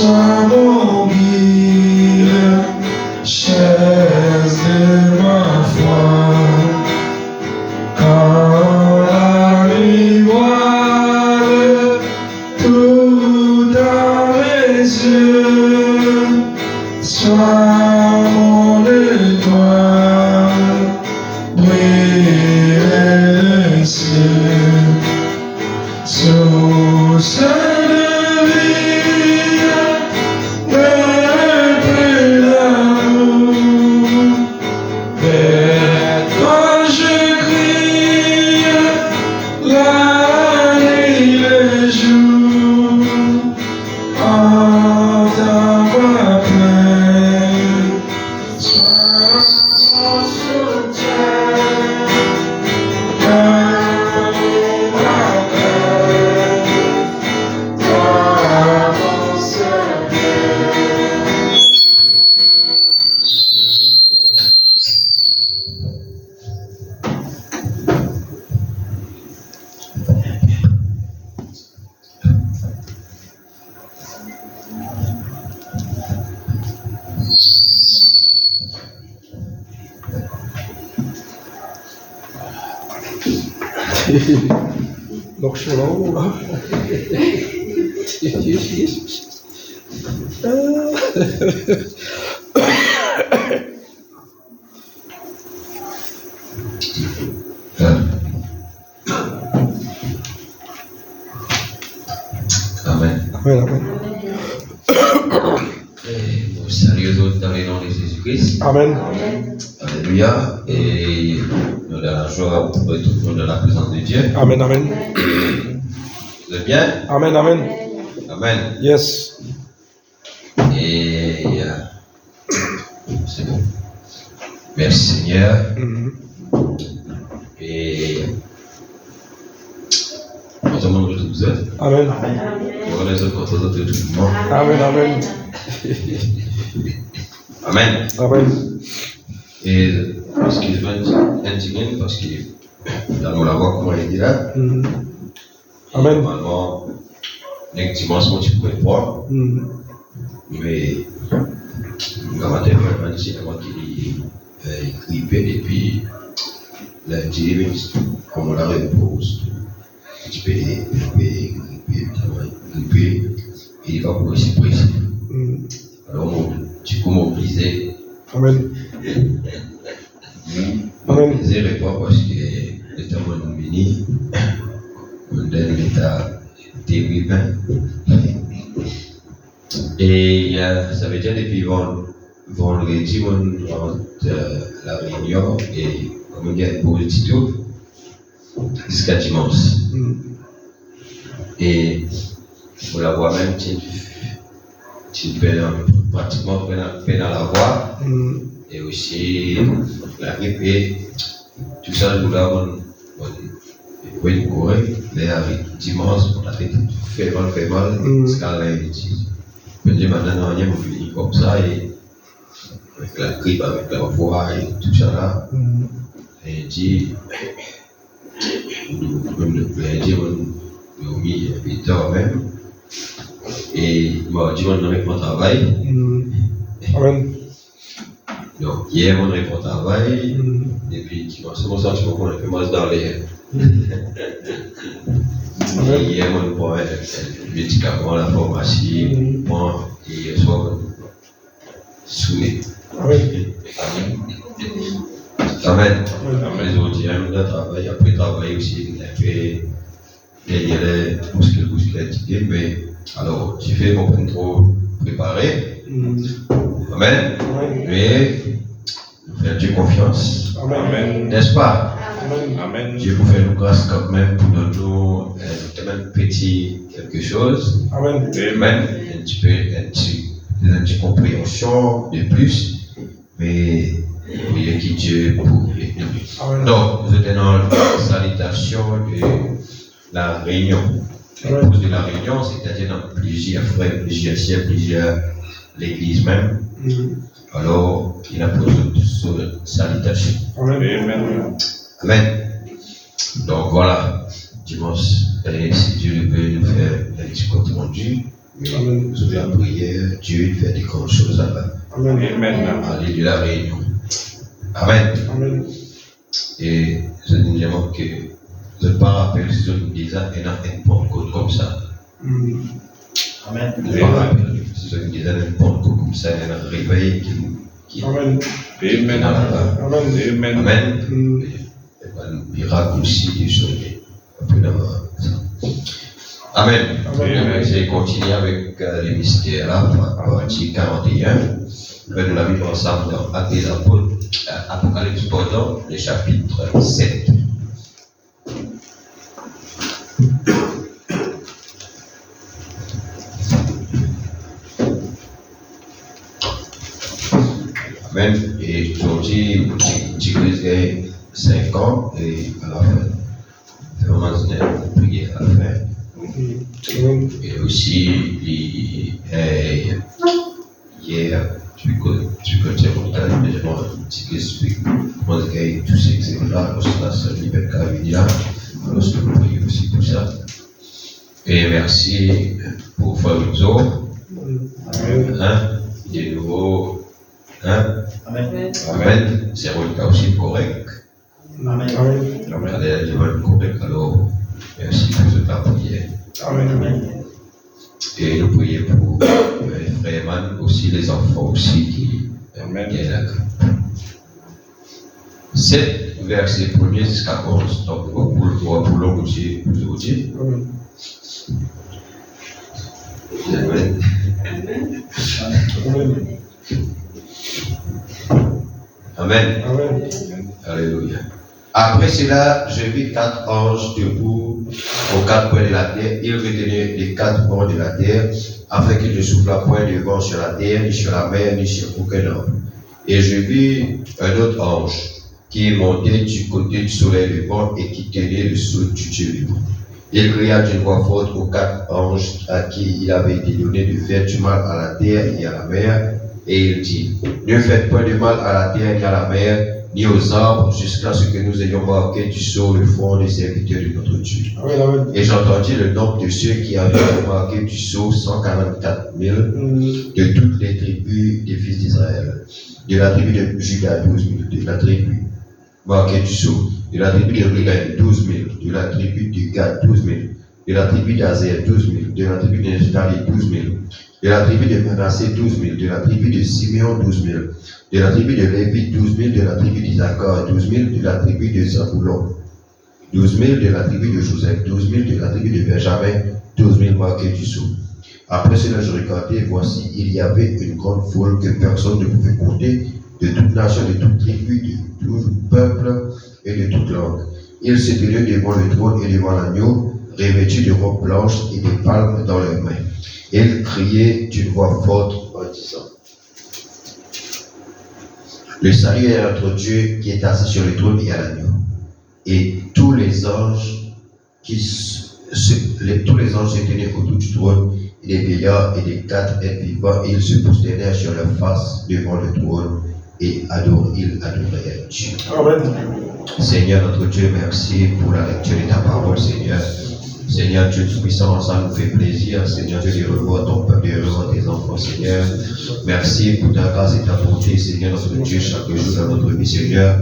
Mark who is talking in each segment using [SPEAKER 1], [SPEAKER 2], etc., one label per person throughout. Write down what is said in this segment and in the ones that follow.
[SPEAKER 1] sois mon guide, chaise de ma foi. Quand la nuit voile tout à mes yeux, sois mon étoile, brille le ciel, source de vie, de plus d'amour, vers toi je crie, la nuit le jour, en ta voix pleine, sois mon soutien, dans ma peine, toi mon secret.
[SPEAKER 2] Nog zo lang.
[SPEAKER 3] Amen.
[SPEAKER 2] Amen, amen.
[SPEAKER 3] Et nous saluons dans le nom de Jésus-Christ.
[SPEAKER 2] Amen.
[SPEAKER 3] Alléluia. Et nous avons la joie pour tout le monde dans la présence de Dieu.
[SPEAKER 2] Amen, amen.
[SPEAKER 3] Vous êtes bien?
[SPEAKER 2] Amen, amen.
[SPEAKER 3] Amen.
[SPEAKER 2] Yes.
[SPEAKER 3] Et c'est bon. Merci Seigneur.
[SPEAKER 2] Mhm.
[SPEAKER 3] Et on se demande où vous êtes.
[SPEAKER 2] Amen.
[SPEAKER 3] On les autres contre les autres tout le monde.
[SPEAKER 2] Amen, amen.
[SPEAKER 3] Amen.
[SPEAKER 2] Amen.
[SPEAKER 3] Et parce qu'il va un petit parce que dans la voix comment il est là.
[SPEAKER 2] Mhm. Amen.
[SPEAKER 3] Normalement, les dimanches, tu peux voir.
[SPEAKER 2] Mhm.
[SPEAKER 3] Mais on va te faire un petit peu qui est grippé et puis lundi, comme on la repose, tu peux gripper, et il va aussi précis.
[SPEAKER 2] Mhm.
[SPEAKER 3] Alors, tu peux mobiliser.
[SPEAKER 2] Amen. Amen.
[SPEAKER 3] Mobiliser les toi parce que l'État m'a béni, on donne l'État terrible. Et ça veut dire depuis vendredi, on rentre la réunion et on gagne pour le titre jusqu'à dimanche.
[SPEAKER 2] Mhm.
[SPEAKER 3] Et on la voit même, tu peux pratiquement peine à la voir.
[SPEAKER 2] Mhm.
[SPEAKER 3] Et aussi la grippe et tout ça, nous l'avons courir, mais avec dimanche, on a fait mal, jusqu'à lundi. Puis maintenant, on est venu comme ça, et avec la grippe, avec la voix et tout ça là,
[SPEAKER 2] Mhm.
[SPEAKER 3] et dit, même le lundi, on a mis 8 heures même, et mardi, on a repris mon travail.
[SPEAKER 2] Mhm. Amen.
[SPEAKER 3] Donc, hier, on répond au travail,
[SPEAKER 2] Mhm.
[SPEAKER 3] et puis dimanche, c'est mon sentiment qu'on a fait mal dans les.
[SPEAKER 2] Amen.
[SPEAKER 3] Hier, on prend un médicament, la pharmacie, bon, et hier soir, saoulé.
[SPEAKER 2] Amen.
[SPEAKER 3] Amen.
[SPEAKER 2] Amen.
[SPEAKER 3] Les autres, on a travaillé, après travail aussi, on a fait des délais, parce que vous critiquez, mais alors, tu fais mon point trop préparé.
[SPEAKER 2] Mhm.
[SPEAKER 3] Amen.
[SPEAKER 2] Amen.
[SPEAKER 3] Mais, nous faisons Dieu confiance.
[SPEAKER 2] Amen.
[SPEAKER 3] N'est-ce pas?
[SPEAKER 2] Amen.
[SPEAKER 4] Amen.
[SPEAKER 3] Dieu vous fait nous grâce quand même pour nous un petit quelque chose.
[SPEAKER 2] Amen.
[SPEAKER 3] Amen. Un petit peu, une petite compréhension de plus. Mais priez que Dieu pour nous.
[SPEAKER 2] Amen.
[SPEAKER 3] Donc, vous êtes dans la salutation de la réunion. La
[SPEAKER 2] Amen.
[SPEAKER 3] cause de la réunion, c'est-à-dire dans plusieurs frères, plusieurs sœurs, plusieurs l'église même.
[SPEAKER 2] Mhm.
[SPEAKER 3] Alors, il a posé une salutation.
[SPEAKER 2] Amen.
[SPEAKER 4] Amen.
[SPEAKER 3] Amen. Donc voilà, dimanche, et si Dieu le veut nous faire un petit compte rendu
[SPEAKER 2] Amen.
[SPEAKER 3] Sous la prière, Dieu fait des grandes choses là-bas.
[SPEAKER 2] Amen.
[SPEAKER 3] Allez de la réunion. Amen.
[SPEAKER 2] Amen.
[SPEAKER 3] Et je dis que je ne me rappelle si je me disais qu'il y a une Pentecôte comme ça.
[SPEAKER 1] Amen.
[SPEAKER 3] Je me rappelle si je me disais une Pentecôte comme ça, il y a un réveil qui
[SPEAKER 2] Amen.
[SPEAKER 3] est là-bas.
[SPEAKER 2] Amen.
[SPEAKER 3] Amen. Et un miracle aussi du soleil. Un peu d'avant. Amen.
[SPEAKER 2] Amen.
[SPEAKER 3] Je vais continuer avec les mystères là, partie 41. Nous la vivre ensemble dans Actes des Apôtres, Apocalypse, pardon, le chapitre 7. Amen. Et aujourd'hui, j'ai créé 5 ans et à la fin, vraiment, c'est une prière à la fin.
[SPEAKER 2] Amen.
[SPEAKER 3] Et aussi, hier, tu connais mon cas, mais je m'en explique comment tout ce qui est là, lorsque la liberté a venu là, lorsque nous prions aussi pour ça. Et merci pour Frère Enzo.
[SPEAKER 2] Amen.
[SPEAKER 3] De nouveau, hein?
[SPEAKER 1] Amen.
[SPEAKER 3] Amen. C'est un cas aussi correct.
[SPEAKER 1] Amen.
[SPEAKER 2] Amen.
[SPEAKER 3] Allez, je vais le correct alors. Merci pour cette prière.
[SPEAKER 2] Amen.
[SPEAKER 3] Et nous prions pour les frères Eman, aussi les enfants aussi qui viennent là. 7 versets 1er jusqu'à 11. Donc, pour l'homme aussi, aujourd'hui.
[SPEAKER 2] Amen.
[SPEAKER 3] Amen.
[SPEAKER 2] Amen.
[SPEAKER 3] Amen.
[SPEAKER 2] Amen.
[SPEAKER 3] Alléluia. Après cela, je vis 4 anges debout aux 4 coins de la terre. Ils retenaient les 4 coins de la terre, afin qu'il ne souffla point de vent sur la terre, ni sur la mer, ni sur aucun homme. Et je vis un autre ange qui est monté du côté du soleil levant et qui tenait le sceau du Dieu vivant. Il cria d'une voix forte aux 4 anges à qui il avait été donné de faire du mal à la terre et à la mer. Et il dit, ne faites point de mal à la terre ni à la mer, ni aux arbres, jusqu'à ce que nous ayons marqué du sceau le front des serviteurs de notre Dieu.
[SPEAKER 2] Amen.
[SPEAKER 3] Et j'entendis le nombre de ceux qui avaient marqué du sceau, 144 000, de toutes les tribus des fils d'Israël. De la tribu de Juda, 12 000, de la tribu marquée du sceau, de la tribu de Ruben, 12 000, de la tribu de Gad, 12 000, de la tribu d'Azer, 12 000, de la tribu de Naphtali, 12 000, de la tribu de Manassé, 12 000, de la tribu de Simeon, 12 000, de la tribu de Lévi, 12 000, de la tribu d'Isaacar, 12 000, de la tribu de Zabulon, 12 000, de la tribu de Joseph, 12 000, de la tribu de Benjamin, 12 000 marqués du sceau. Après cela, je regardais, et voici, il y avait une grande foule que personne ne pouvait compter, de toute nation, de toute tribu, de tout peuple et de toute langue. Ils se tenaient devant le trône et devant l'agneau, revêtus de robes blanches et de palmes dans leurs mains. Ils criaient d'une voix forte en disant, le salut est à notre Dieu qui est assis sur le trône et à l'agneau. Et tous les anges se tenaient autour du trône, et des vieillards et des 4 êtres vivants, et ils se prosternèrent sur leur face devant le trône et adoraient Dieu.
[SPEAKER 2] Amen.
[SPEAKER 3] Seigneur notre Dieu, merci pour la lecture de ta parole, Seigneur. Seigneur Dieu Tout-Puissant, ça nous fait plaisir, Seigneur Dieu, de revoir ton peuple, de revoir tes enfants, Seigneur. Merci pour ta grâce et ta bonté, Seigneur notre Dieu, chaque jour dans notre vie, Seigneur.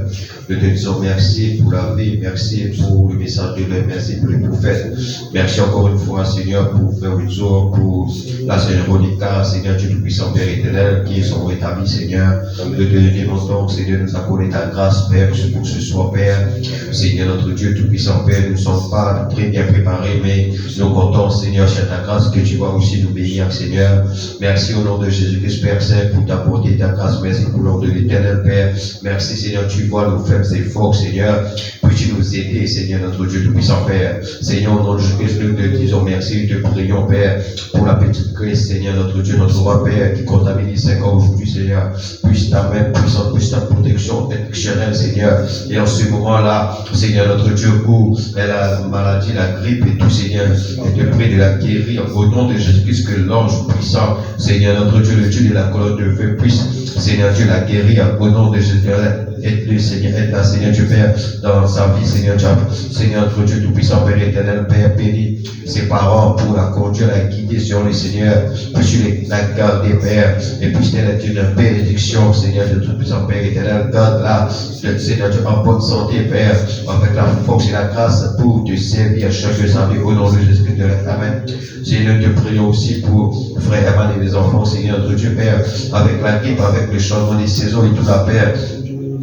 [SPEAKER 3] Nous te disons merci pour la vie, merci pour le message de l'homme, merci pour les prophètes. Merci encore une fois, Seigneur, pour Frère Wilson, pour la Seigneur Monica, Seigneur Dieu Tout-Puissant, Père éternel, qui sont rétablis, Seigneur. Nous te demandons, Seigneur, nous accorder ta grâce, Père, pour ce soir, Père. Seigneur notre Dieu Tout-Puissant, Père, nous ne sommes pas très bien préparés, mais nous comptons, Seigneur, sur ta grâce, que tu vas aussi nous bénir, Seigneur. Merci au nom de Jésus-Christ, Père Saint, pour t'apporter ta grâce. Merci pour le nom de l'Éternel, Père. Merci, Seigneur, tu vois nos faibles efforts, Seigneur. Puis-tu nous aider, Seigneur, notre Dieu Tout-Puissant, Père. Seigneur, au nom de Jésus-Christ, nous te disons merci, nous te prions, Père, pour la petite Christ, Seigneur, notre Dieu, notre roi, Père, qui contamine 5 ans aujourd'hui, Seigneur. Puisse ta main puissante, puisse ta protection être éternelle, Seigneur. Et en ce moment-là, Seigneur, notre Dieu, où elle a la maladie, la grippe et tout, Seigneur, et te prie de la guérir au nom de Jésus-Christ, que l'ange puissant, Seigneur, notre Dieu, le Dieu de la colonne de feu, puisse, Seigneur Dieu, la guérir au nom de Jésus-Christ. aide-le, Seigneur, aide-la, Seigneur Dieu Père, dans sa vie, Seigneur Dieu, Seigneur notre Dieu Tout-Puissant, Père éternel, Père béni, ses parents pour la conduire, la guider sur le Seigneur, puisse la garder, Père, et puisse être une bénédiction, Seigneur Dieu Tout-Puissant, Père éternel, garde-la, Seigneur Dieu, en bonne santé, Père, avec la force et la grâce pour te servir chaque samedi au nom de Jésus-Christ de l'Amen. Seigneur, te prions aussi pour frère Evan et les enfants, Seigneur notre Dieu Père, avec la grippe, avec le changement des saisons et tout la Père.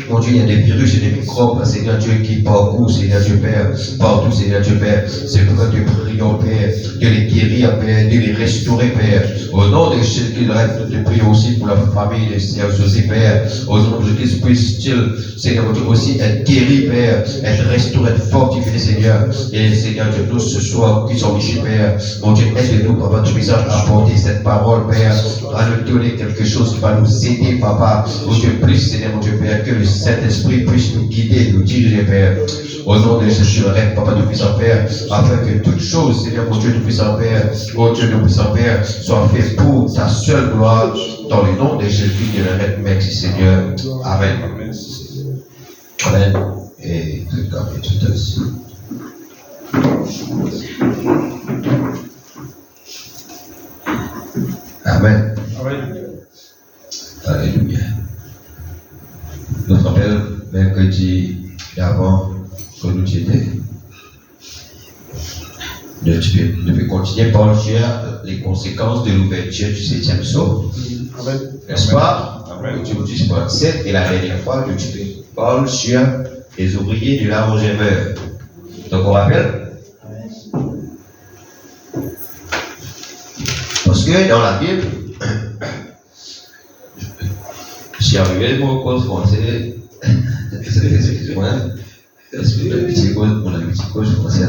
[SPEAKER 3] Mon Dieu, il y a des virus et des microbes, Seigneur Dieu, qui parcourent, Seigneur Dieu Père, partout, Seigneur Dieu Père. C'est pourquoi te prions, Père, de les guérir, Père, de les restaurer, Père. Au nom de Jésus-Christ, nous te prions aussi pour la famille de Seigneur José, Père. Au nom de Jésus-Christ, puisse-t-il, Seigneur Dieu, aussi être guéri, Père, être restauré, être fortifié, Seigneur. Et Seigneur Dieu, nous ce soir qui sommes ici, Père, mon Dieu, aide-nous, Papa, tu puisses apporter cette parole, Père, à nous donner quelque chose qui va nous aider, Papa. Mon Dieu, plus, Seigneur, mon Dieu, Père, que le Saint-Esprit puisse nous guider, nous diriger, Père. Au nom de Jésus, je rêve, Papa, Tout-Puissant, Père, afin que toutes choses, Seigneur, mon Dieu, Tout-Puissant, Père, oh Dieu, Tout-Puissant, Père, soient faites pour ta seule gloire, dans le nom de Jésus de la Reine. Merci, Seigneur. Amen. Amen. Et tout à fait. Amen.
[SPEAKER 1] Amen.
[SPEAKER 3] Alléluia. Nous nous rappelons mercredi d'avant que nous étions. Nous devons continuer par les conséquences de l'ouverture du 7e sceau. N'est-ce pas? Aujourd'hui, c'est 7 et la dernière fois, nous parlons sur les ouvriers de la Rogémeur. Donc, on rappelle? Parce que dans la Bible, si arrivé le mot cause français, excusez-moi, est-ce que le petit cause, mon ami petit cause français,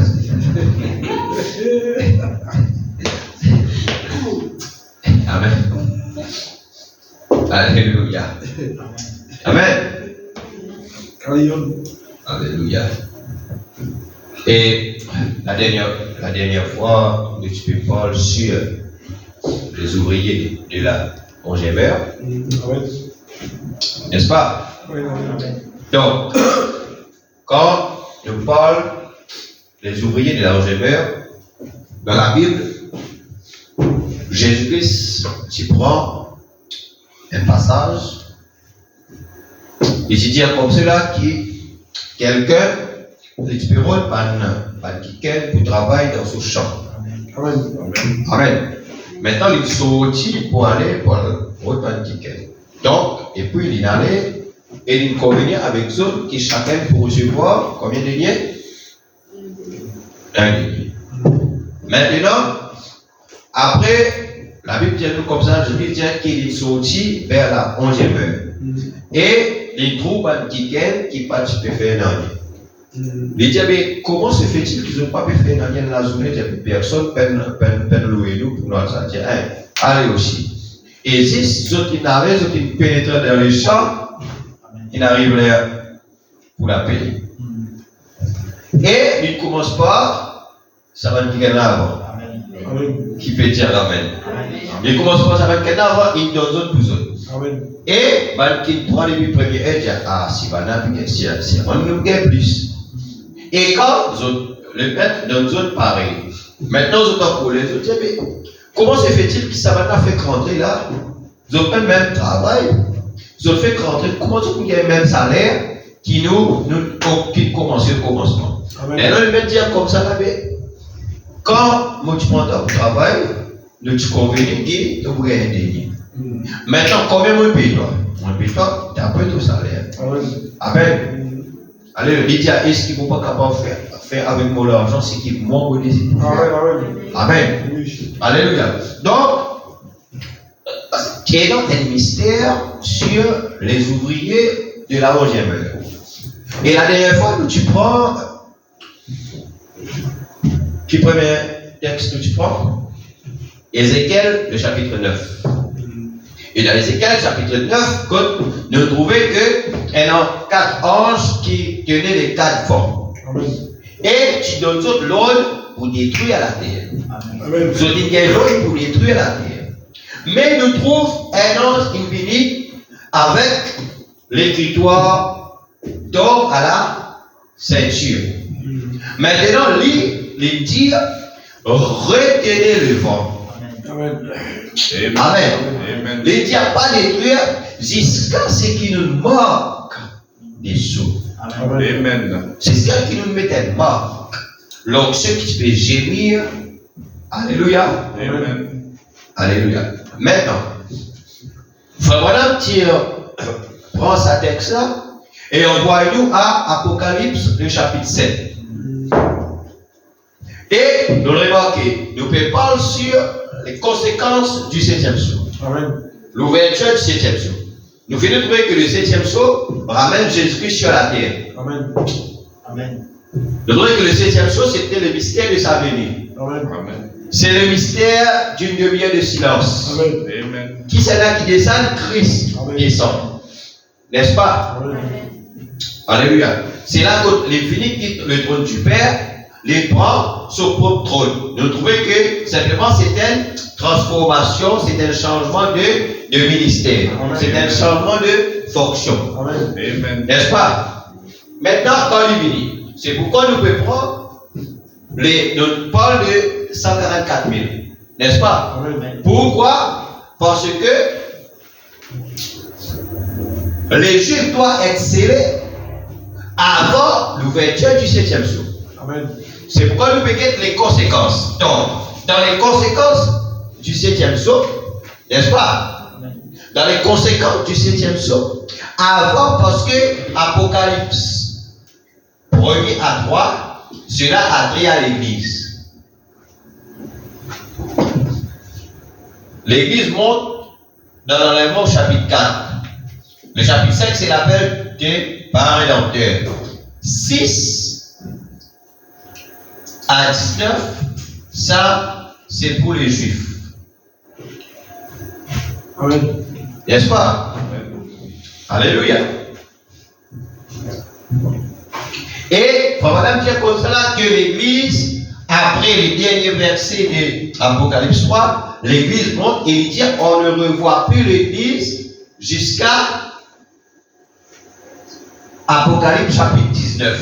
[SPEAKER 3] Amen. Alléluia. Amen. Alléluia. Et la dernière fois, nous parlons sur les ouvriers de la Rogémeur. N'est-ce pas? Donc, quand nous parlons des ouvriers de la Rogémeur, dans la Bible, Jésus-Christ, tu prends un passage, et tu dis comme cela qui quelqu'un, tu peux rôle par quelqu'un pour travailler dans ce champ. Amen. Maintenant, il sortit pour aller pour le quelqu'un. Donc, et puis il allait et il convenait avec eux qui chacun pour recevoir combien de deniers? Un denier. Maintenant, après, la Bible dit nous comme ça, je dis qu'il est sorti vers la 11e heure. Et il trouve un quelqu'un qui pas peut faire un denier. Il dit, mais comment se fait-il qu'ils n'ont pas pu faire un denier dans la journée? Personne peut louer nous pour nous dire, allez aussi. Et si ceux qui n'avaient, ceux qui pénétraient dans les champs, ils n'arrivent là pour la payer. Et ils ne commencent pas, ça va dire avant. Qui peut dire Amen. Ils ne commencent pas, ça va dire avant, ils donnent autres pour eux. Et, ils prennent les premiers et disent, ah, si on nous gagne plus. Et quand le maître donne autres pareil, maintenant, ils ont pour les autres, mais comment se fait-il que ça va faire rentrer là? Ils ont fait le même travail. Ils ont fait rentrer. Comment tu peux gagner le même salaire qui qui commence au commencement? Maintenant, le maître dit comme ça, quand moi tu prends ton travail, nous tu conviens, tu vas gagner un denier. Maintenant, combien moi paye toi? Moi paye toi, tu as peu ton salaire. Amen. Allez, il dit, est-ce qu'ils ne vont pas capable de faire avec moi l'argent, c'est qu'ils m'ont donné. Amen. Alléluia. Donc, il y a donc un mystère sur les ouvriers de la 11e heure. Et la dernière fois, tu prends, qui premier texte que tu prends? Ézéchiel, le chapitre 9. Et dans Ézéchiel, chapitre 9, nous trouvons qu'il y a 4 anges qui tenaient les 4 formes. Et tu donnes l'ordre pour détruire la terre. Je dis qu'il y a l'ordre pour détruire la terre. Mais nous trouvons un ange infini avec l'écritoire d'or à la ceinture. Maintenant, les dire, retenez le vent.
[SPEAKER 1] Amen.
[SPEAKER 3] Amen. Les dire pas détruire jusqu'à ce qu'il nous manque des sous.
[SPEAKER 2] Amen.
[SPEAKER 3] C'est ça qui nous met un marque. Donc, ceux qui peuvent gémir, alléluia.
[SPEAKER 2] Amen.
[SPEAKER 3] Alléluia. Maintenant, Frère Branham prend sa texte là et envoie-nous à Apocalypse, le chapitre 7. Et nous remarquons, nous parlons sur les conséquences du 7e sceau. L'ouverture du 7e sceau. Nous venons de trouver que le 7e sceau ramène Jésus-Christ sur la terre.
[SPEAKER 1] Amen. Amen.
[SPEAKER 3] Nous trouvons que le 7e sceau, c'était le mystère de sa venue.
[SPEAKER 2] Amen.
[SPEAKER 3] C'est le mystère d'une demi-heure de silence.
[SPEAKER 2] Amen.
[SPEAKER 3] Qui c'est là qui descend? Christ descend. N'est-ce pas? Alléluia. C'est là que l'infini quitte le trône du Père, les prend son propre trône. Nous trouvons que simplement c'est une transformation, c'est un changement de ministère. C'est un changement de fonction.
[SPEAKER 2] Amen.
[SPEAKER 3] N'est-ce pas? Maintenant, quand il vient, c'est pourquoi nous pouvons prendre nous parle de 144 000. N'est-ce pas? Pourquoi? Parce que les Juifs doivent être scellés avant l'ouverture du 7e sceau. C'est pourquoi nous pouvons les conséquences. Donc, dans les conséquences du 7e sceau, n'est-ce pas? Dans les conséquences du 7e sceau, avant, parce que Apocalypse 1er à 3, cela a trait à l'Église. L'Église monte dans l'enlèvement au chapitre 4. Le chapitre 5, c'est l'appel de parents rédempteurs. 6 à 19, ça, c'est pour les Juifs. N'est-ce pas? Alléluia. Et, Madame dit comme cela que l'Église, après les derniers versets de Apocalypse 3, l'Église monte et il dit on ne revoit plus l'Église jusqu'à Apocalypse chapitre 19.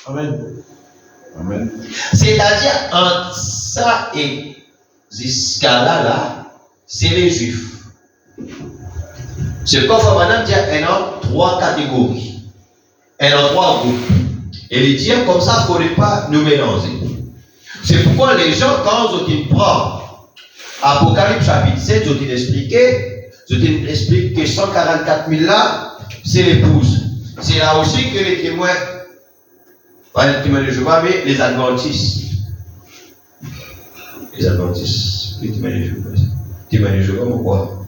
[SPEAKER 2] Amen.
[SPEAKER 3] C'est-à-dire, entre ça et jusqu'à là, c'est les Juifs. C'est comme Madame dit il y a 3 catégories. Il y a 3 groupes. Et il dit comme ça, il ne faut pas nous mélanger. C'est pourquoi les gens, quand ils prennent Apocalypse chapitre 7, ils expliquent que 144 000 là, c'est l'épouse. C'est là aussi que les témoins, pas les témoins de Jéhovah, mais les adventistes. Les adventistes. Les témoins de Jéhovah. Témoins de Jéhovah, pourquoi?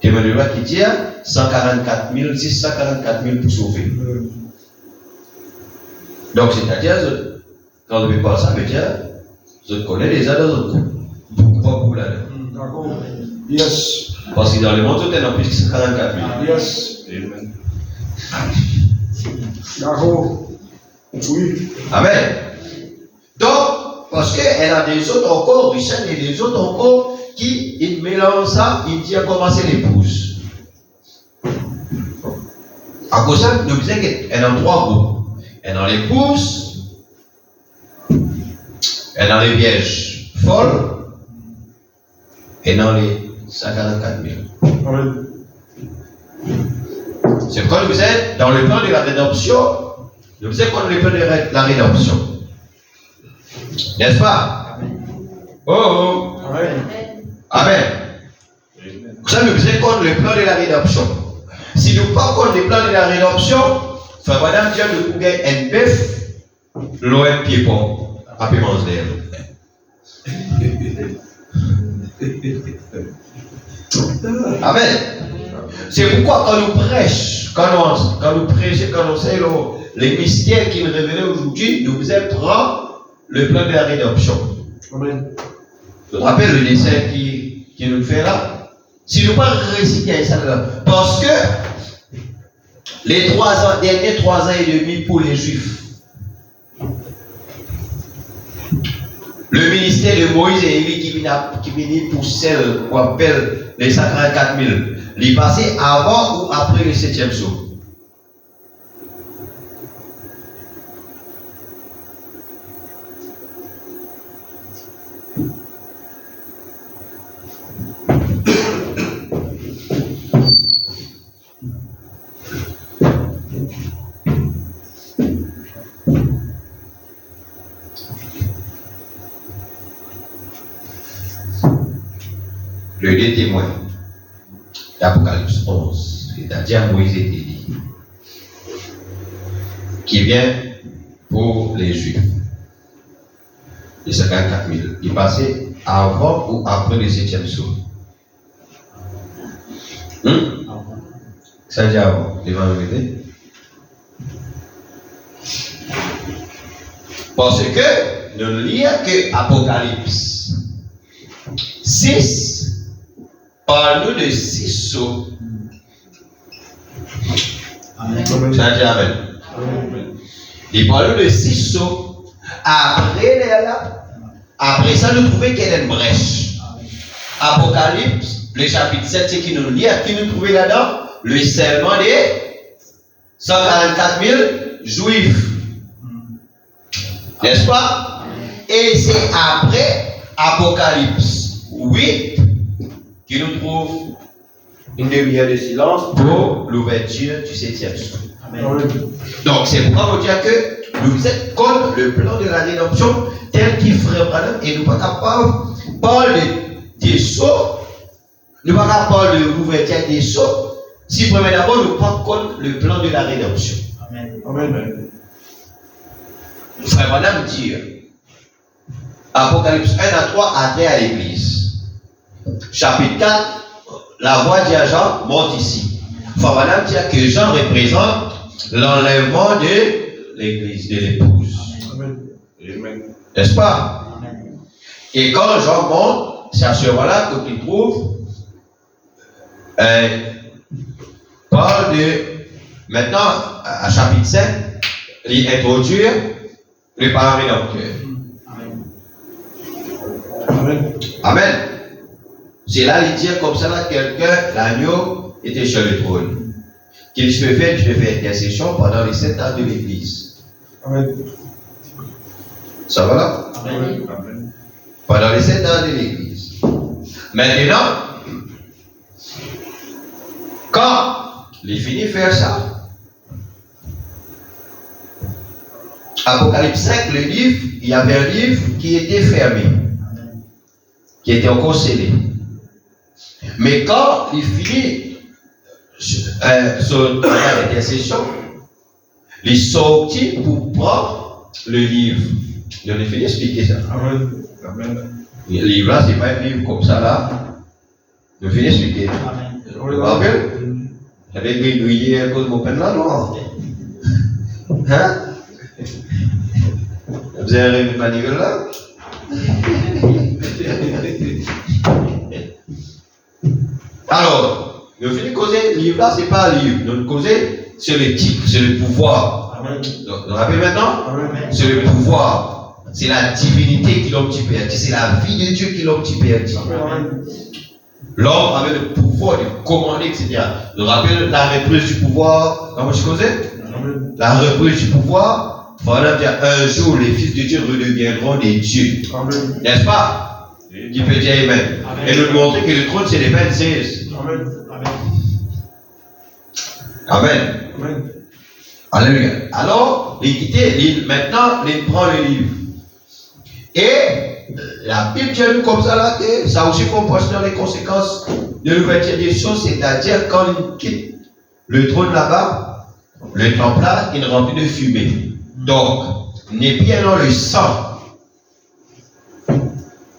[SPEAKER 3] Témoins de Jéhovah qui dit 144 000, 144 000 pour sauver. Donc, c'est-à-dire, quand on ne veut pas ça, mais tiens, je connais les uns des autres. Beaucoup, pas beaucoup là.
[SPEAKER 1] Yes.
[SPEAKER 3] Parce que dans le monde, il y en a plus que 144 000.
[SPEAKER 1] Yes.
[SPEAKER 2] Amen.
[SPEAKER 1] D'accord. Oui.
[SPEAKER 3] Amen. Donc, parce qu'il y a des autres encore, Richard, et des autres encore qui ils mélangent ça, ils disent comment c'est l'épouse. À cause de ça, nous disons qu'il y a 3 groupes. Il y a l'épouse, il y a les vierges folles, et dans les 144 000. C'est pourquoi nous êtes dans le plan de la rédemption, nous êtes dans le plan de la rédemption. N'est-ce pas? Oh!
[SPEAKER 1] Amen.
[SPEAKER 3] Amen. Ça nous êtes contre le plan de la rédemption. Si nous pas contre le plan de la rédemption, Frère Madame Dieu nous pouvons un bœuf, l'OM pied pont, à Pémansdale. Amen. C'est pourquoi quand nous prêchons, quand nous sait les mystères qu'il révélait aujourd'hui, nous prend le plan de la rédemption.
[SPEAKER 1] Amen.
[SPEAKER 3] Je te rappelle le dessin qui nous fait là. Si nous pas réciter ça là, parce que les derniers 3 ans et demi pour les Juifs, le ministère de Moïse et Élie qui venait pour celle qu'on appelle les 144 000, il passait avant ou après le 7e sceau? le deux témoins d'Apocalypse 11, c'est-à-dire Moïse et Élie, qui vient pour les Juifs. Les 54 000. Il passait avant ou après le 7e saut? Ça dit avant. Il va répéter. Parce que nous ne lisons que Apocalypse 6 parle de 6 sauts.
[SPEAKER 1] Amen.
[SPEAKER 3] Ça dit amen. Il parle de 6 sauts. Après ça, nous trouvons qu'il y a une brèche. Apocalypse, le chapitre 7, c'est qui nous lit, qui nous trouvons là-dedans? Le scellement des 144 000 juifs. N'est-ce pas? Et c'est après Apocalypse 8 qui nous trouve une demi-heure de silence pour l'ouverture du 7e saut. Donc c'est pourquoi on dit que nous êtes contre le plan de la rédemption tel qu'il ferait Branham et nous ne sommes pas capables de parler des sauts, nous ne sommes pas capables de l'ouverture des sauts. Si premier d'abord nous ne sommes pas contre le plan de la rédemption.
[SPEAKER 1] Amen.
[SPEAKER 3] Frère Branham dit Apocalypse 1 à 3 attrait à l'église. Chapitre 4, la voix dit à Jean, monte ici. Frère Branham dit que Jean représente l'enlèvement de l'église, de l'épouse.
[SPEAKER 2] Amen.
[SPEAKER 3] N'est-ce pas? Et quand Jean monte, c'est à ce moment-là qu'il trouve parle de maintenant à chapitre 7, il introduit le parent rédempteur. Amen. C'est là il dit comme ça là quelqu'un, l'agneau était sur le trône. Qu'il se fait intercession pendant les 7 ans de l'église.
[SPEAKER 1] Amen.
[SPEAKER 3] Ça va là?
[SPEAKER 2] Amen.
[SPEAKER 3] Pendant les 7 ans de l'église. Maintenant, quand il finit de faire ça, Apocalypse 5, le livre, il y avait un livre qui était fermé, qui était encore scellé. Mais quand il finit son travail d'intercession, il sortit pour prendre le livre. Il a fini d'expliquer ça.
[SPEAKER 1] Amen.
[SPEAKER 3] Le livre là, c'est pas un livre comme ça là. Il a fini d'expliquer. Vous vous rappelez? J'avais grillé à cause de mon peine là, non? Hein? Vous avez rêvé de manivelle là? Alors, nous finissons de causer, le livre là, c'est pas un livre. Nous causons sur le titre, sur le pouvoir.
[SPEAKER 1] Amen.
[SPEAKER 3] Donc, vous vous rappelez maintenant?
[SPEAKER 1] Amen.
[SPEAKER 3] C'est le pouvoir. C'est la divinité qui l'a un petit peu perdu. C'est la vie de Dieu qui l'a un petit peu perdu.
[SPEAKER 1] Amen.
[SPEAKER 3] L'homme avait le pouvoir de commander, etc. Vous vous rappelez la reprise du pouvoir? Comment je causais?
[SPEAKER 1] Amen.
[SPEAKER 3] La reprise du pouvoir, voilà, un jour les fils de Dieu redeviendront des dieux.
[SPEAKER 1] Amen.
[SPEAKER 3] N'est-ce pas? Il peut dire Amen.
[SPEAKER 1] Amen.
[SPEAKER 3] Et nous montrer que le trône c'est les 26.
[SPEAKER 1] Amen.
[SPEAKER 3] Amen.
[SPEAKER 1] Amen.
[SPEAKER 3] Alléluia. Alors, maintenant, il prend le livre. Et la Bible dit nous comme ça là, que ça aussi comporte dans les conséquences de l'ouverture des choses, c'est-à-dire quand il quitte le trône là-bas, le temple là, il est rempli de fumée. Donc, n'est bien dans le sang.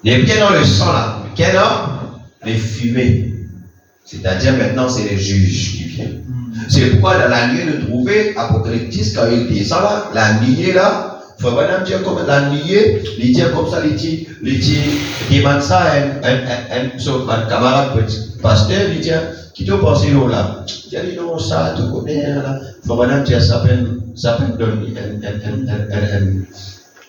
[SPEAKER 3] N'est bien dans le sang là. Quel homme? Les fumées. C'est-à-dire maintenant, c'est les juges qui viennent. C'est pourquoi dans la nuée de trouver, Apocalypse 10, quand il descend là, la nuée là, il faut vraiment dire comme la nuée, il dit comme ça, il demande ça à un camarade pasteur, il dit, qui te pense là? Il dit, non, ça, tu connais, là. Il faut vraiment dire, ça peut donner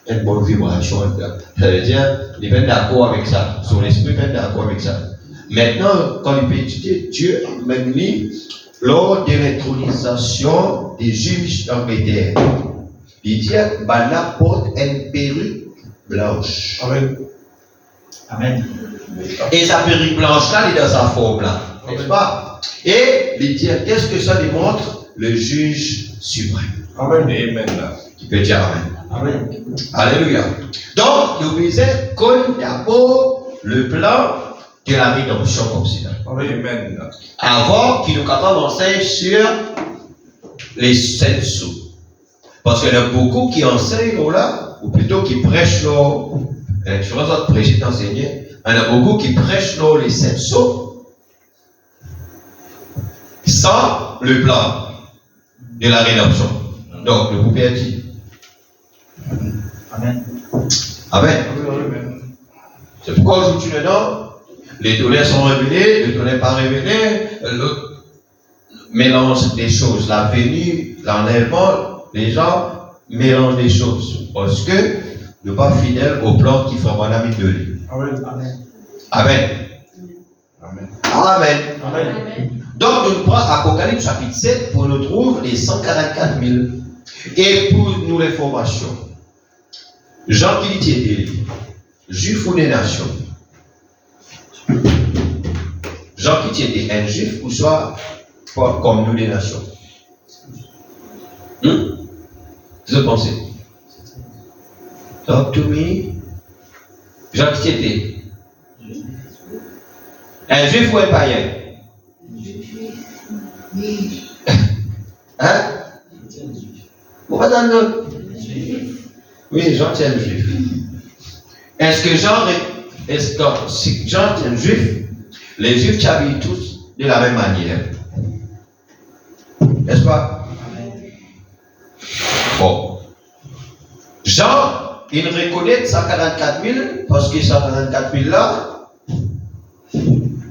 [SPEAKER 3] une bonne vibration. Ça veut dire, il est d'accord avec ça, son esprit est d'accord avec ça. Maintenant, quand il peut étudier, Dieu m'a mis lors de l'intronisation des juges d'Angleterre. Il dit que Bala porte une perruque blanche.
[SPEAKER 1] Amen.
[SPEAKER 4] Amen.
[SPEAKER 3] Et sa perruque blanche là, elle est dans sa forme là. N'est-ce pas? Et il dit qu'est-ce que ça démontre? Le juge suprême.
[SPEAKER 1] Amen.
[SPEAKER 2] Amen.
[SPEAKER 3] Qui peut dire Amen.
[SPEAKER 1] Amen.
[SPEAKER 3] Alléluia. Donc, nous disons qu'on d'abord le plan de la rédemption comme ça.
[SPEAKER 2] Amen.
[SPEAKER 3] Avant qu'il nous capable d'enseigner sur les 7 sceaux. Parce qu'il y en a beaucoup qui enseignent là, ou plutôt qui prêchent là, la différence entre prêcher et enseigner, il y en a beaucoup qui prêchent là les 7 sceaux sans le plan de la rédemption. Donc, le groupe est dit.
[SPEAKER 4] Amen.
[SPEAKER 3] Amen. C'est pourquoi aujourd'hui, dedans, les données sont révélées, les données pas révélées, le mélange des choses, la venue, l'enlèvement, les gens mélangent des choses. Parce que nous ne sommes pas fidèles au plan qui fera la vie de lui.
[SPEAKER 1] Amen.
[SPEAKER 4] Amen.
[SPEAKER 3] Amen.
[SPEAKER 2] Amen.
[SPEAKER 3] Amen.
[SPEAKER 1] Amen.
[SPEAKER 3] Donc, nous prenons Apocalypse chapitre 7 pour nous trouver les 144 000. Et pour nous l'information, Jean qui dit était juif ou des nations. Jean qui était un juif ou soit pas comme nous des nations. Vous pensez? Talk to me. Jean qui était un juif ou un païen? Hein? Pourquoi dans le... Oui, Jean est un juif. Est-ce que Jean est un juif? Les juifs s'habillent tous de la même manière. N'est-ce pas? Bon. Jean, il reconnaît 144 000 parce que 144 000 là,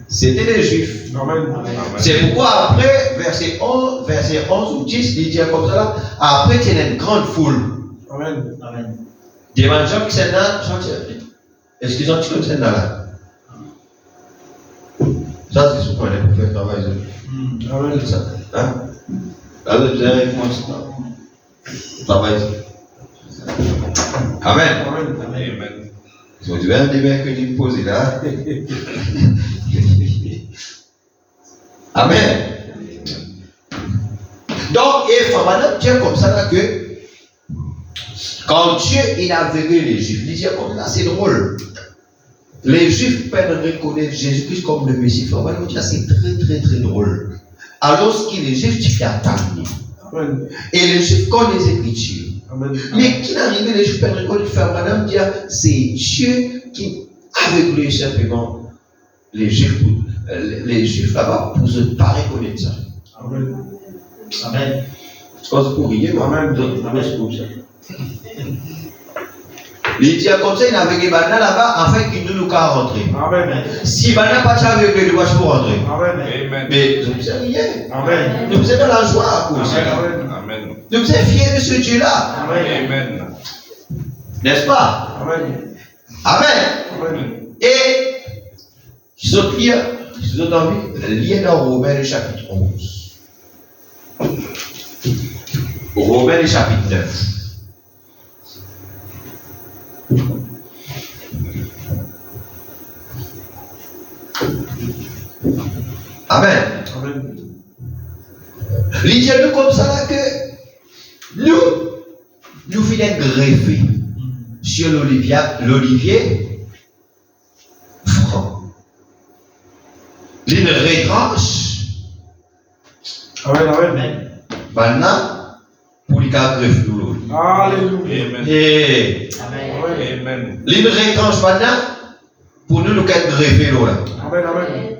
[SPEAKER 3] c'était les juifs.
[SPEAKER 1] Amen.
[SPEAKER 3] C'est pourquoi après, verset 11 ou 10, il dit comme ça là, après il y a une grande foule.
[SPEAKER 1] Amen.
[SPEAKER 4] Amen.
[SPEAKER 3] Des gens qui sont là, est-ce qu'ils ont tué le là? Ça, c'est ce qu'on est pour faire travail.
[SPEAKER 1] Amen.
[SPEAKER 3] C'est ça. Hein? Là, vous avez avec moi, travail. Amen.
[SPEAKER 1] Amen.
[SPEAKER 2] Amen.
[SPEAKER 3] Ils ont dit, ben, des mecs que tu poses là. Amen. Donc, et Famana tient comme ça là que quand Dieu il a aveuglé les Juifs, il dit comme ça, c'est drôle. Les Juifs peuvent reconnaître Jésus-Christ comme le Messie. Famana dit c'est très très très drôle. Alors que les Juifs, tu fais attendre.
[SPEAKER 1] Amen.
[SPEAKER 3] Et les Juifs connaissent les Écritures.
[SPEAKER 1] Amen.
[SPEAKER 3] Mais qui n'arrive, les Juifs peuvent reconnaître Famana dit c'est Dieu qui a aveuglé simplement les Juifs là-bas pour ne pas reconnaître ça.
[SPEAKER 1] Amen.
[SPEAKER 4] Amen.
[SPEAKER 3] Je pense pour rien.
[SPEAKER 1] Amen.
[SPEAKER 3] C'est comme ça. Il dit comme ça, il a aveuglé Bana là-bas afin qu'il ne nous pas rentrer.
[SPEAKER 1] Amen.
[SPEAKER 3] Si Bana n'a pas aveuglé, il ne doit pas rentrer.
[SPEAKER 1] Amen.
[SPEAKER 2] Amen.
[SPEAKER 3] Mais nous ne faisons rien.
[SPEAKER 1] Amen.
[SPEAKER 3] Nous faisons dans la joie à cause.
[SPEAKER 1] Amen.
[SPEAKER 2] Amen.
[SPEAKER 3] Nous sommes fiers de ce Dieu-là.
[SPEAKER 1] Amen.
[SPEAKER 2] Amen.
[SPEAKER 3] N'est-ce pas?
[SPEAKER 1] Amen.
[SPEAKER 3] Amen.
[SPEAKER 1] Amen.
[SPEAKER 3] Et si vous avez envie, lire dans Romains le chapitre 11. Romains le chapitre 9. Amen.
[SPEAKER 1] Amen.
[SPEAKER 3] Il dit nous comme ça là que nous finissons greffés sur l'olivier franc. L'une retranche,
[SPEAKER 1] Amen. Amen.
[SPEAKER 4] Amen.
[SPEAKER 3] maintenant, pour les cas greffe nous l'eau.
[SPEAKER 1] Alléluia.
[SPEAKER 2] Amen.
[SPEAKER 3] Et
[SPEAKER 4] Amen.
[SPEAKER 2] Amen.
[SPEAKER 3] l'une retranche maintenant, pour nous qu'être greffés l'eau là.
[SPEAKER 1] Amen. Amen.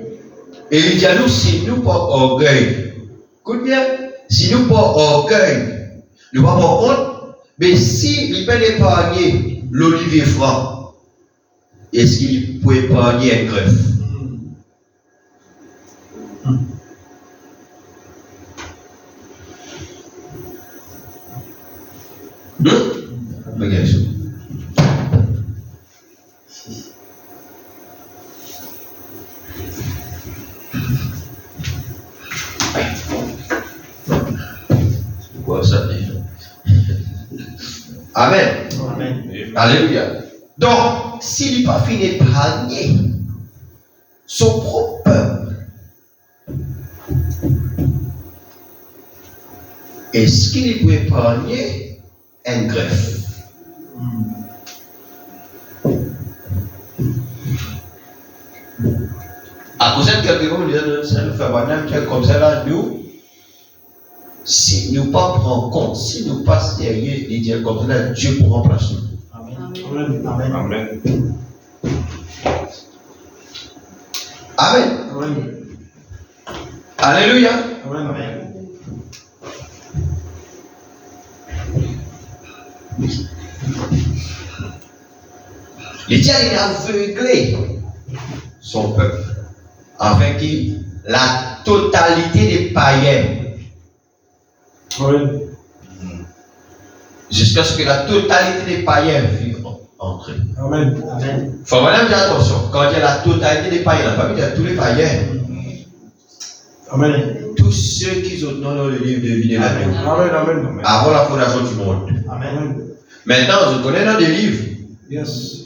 [SPEAKER 3] Et il dit à nous, si nous pas orgueil, écoute bien, si nous pas orgueil, nous pas par contre, mais si il peut épargner l'olivier franc, est-ce qu'il peut épargner un greffe? Regarde ça. Quoi ça dit? Amen.
[SPEAKER 4] Amen.
[SPEAKER 3] Alléluia. Donc, s'il n'est pas fini d'épargner son propre peuple, est-ce qu'il peut épargner un greffe? cause de quelque chose, nous faisons comme ça là, nous, si nous ne pas prendre compte, si nous ne pas sérieux, les dire comme ça, Dieu pour remplacer nous.
[SPEAKER 1] Amen.
[SPEAKER 2] Amen.
[SPEAKER 3] Amen.
[SPEAKER 1] Amen.
[SPEAKER 3] Alléluia.
[SPEAKER 1] Amen.
[SPEAKER 3] Les dieux il a aveuglé son peuple afin que la totalité des païens,
[SPEAKER 1] Amen.
[SPEAKER 3] jusqu'à ce que la totalité des païens vivent entrer.
[SPEAKER 1] Amen.
[SPEAKER 3] Il faut vraiment faire attention. Quand il y a la totalité des païens, on n'a pas dit tous les païens,
[SPEAKER 1] Amen.
[SPEAKER 3] tous ceux qui sont dans le livre de vie de l'agneau,
[SPEAKER 1] Amen. Amen.
[SPEAKER 3] avant la fondation du monde.
[SPEAKER 1] Amen.
[SPEAKER 3] Maintenant, vous connaissez dans des livres.
[SPEAKER 1] Yes.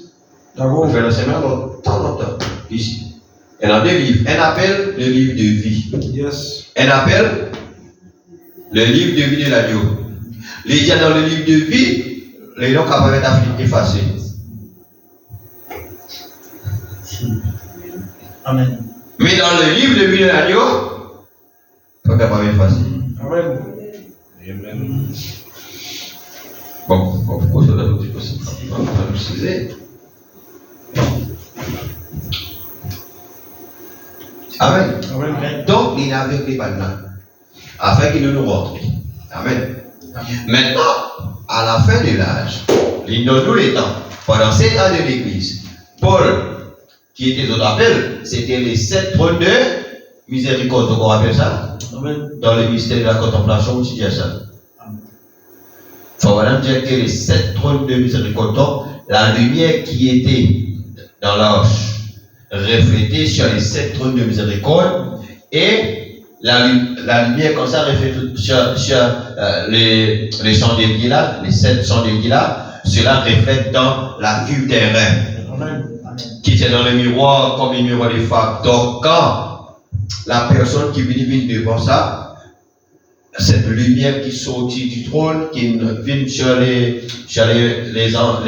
[SPEAKER 3] On
[SPEAKER 1] D'accord.
[SPEAKER 3] fait l'enseignement longtemps, ici. Et dans des livres, on appelle le livre de vie.
[SPEAKER 1] Yes.
[SPEAKER 3] On appelle le livre de vie de l'agneau. Les gens dans le livre de vie, les gens capables d'être effacés.
[SPEAKER 5] Amen.
[SPEAKER 3] Mais dans le livre de vie de l'agneau, pas capable d'effacer.
[SPEAKER 1] Amen.
[SPEAKER 2] Amen.
[SPEAKER 3] Bon, pourquoi ça doit être possible? On va nous saisir. Amen.
[SPEAKER 1] Amen.
[SPEAKER 3] Donc, il n'avait que pas de là, afin qu'il nous rentre. Amen. Maintenant, à la fin de l'âge, dans tous les temps, pendant 7 ans de l'Église, Paul, qui était au rappel, c'était les 7 trônes de miséricorde, on rappelle ça?
[SPEAKER 1] Amen.
[SPEAKER 3] Dans le mystère de la contemplation, on dit ça. Il faut vraiment dire que les 7 trônes de miséricorde, la lumière qui était dans l'arche reflétée sur les 7 trônes de miséricorde et la lumière comme ça reflète sur les chandeliers là, les 7 chandeliers là, cela reflète dans la vue terrestre
[SPEAKER 1] Amen.
[SPEAKER 3] qui est dans le miroir comme le miroir des femmes. Donc quand la personne qui vient devant ça, cette lumière qui sortit du trône, qui vient sur les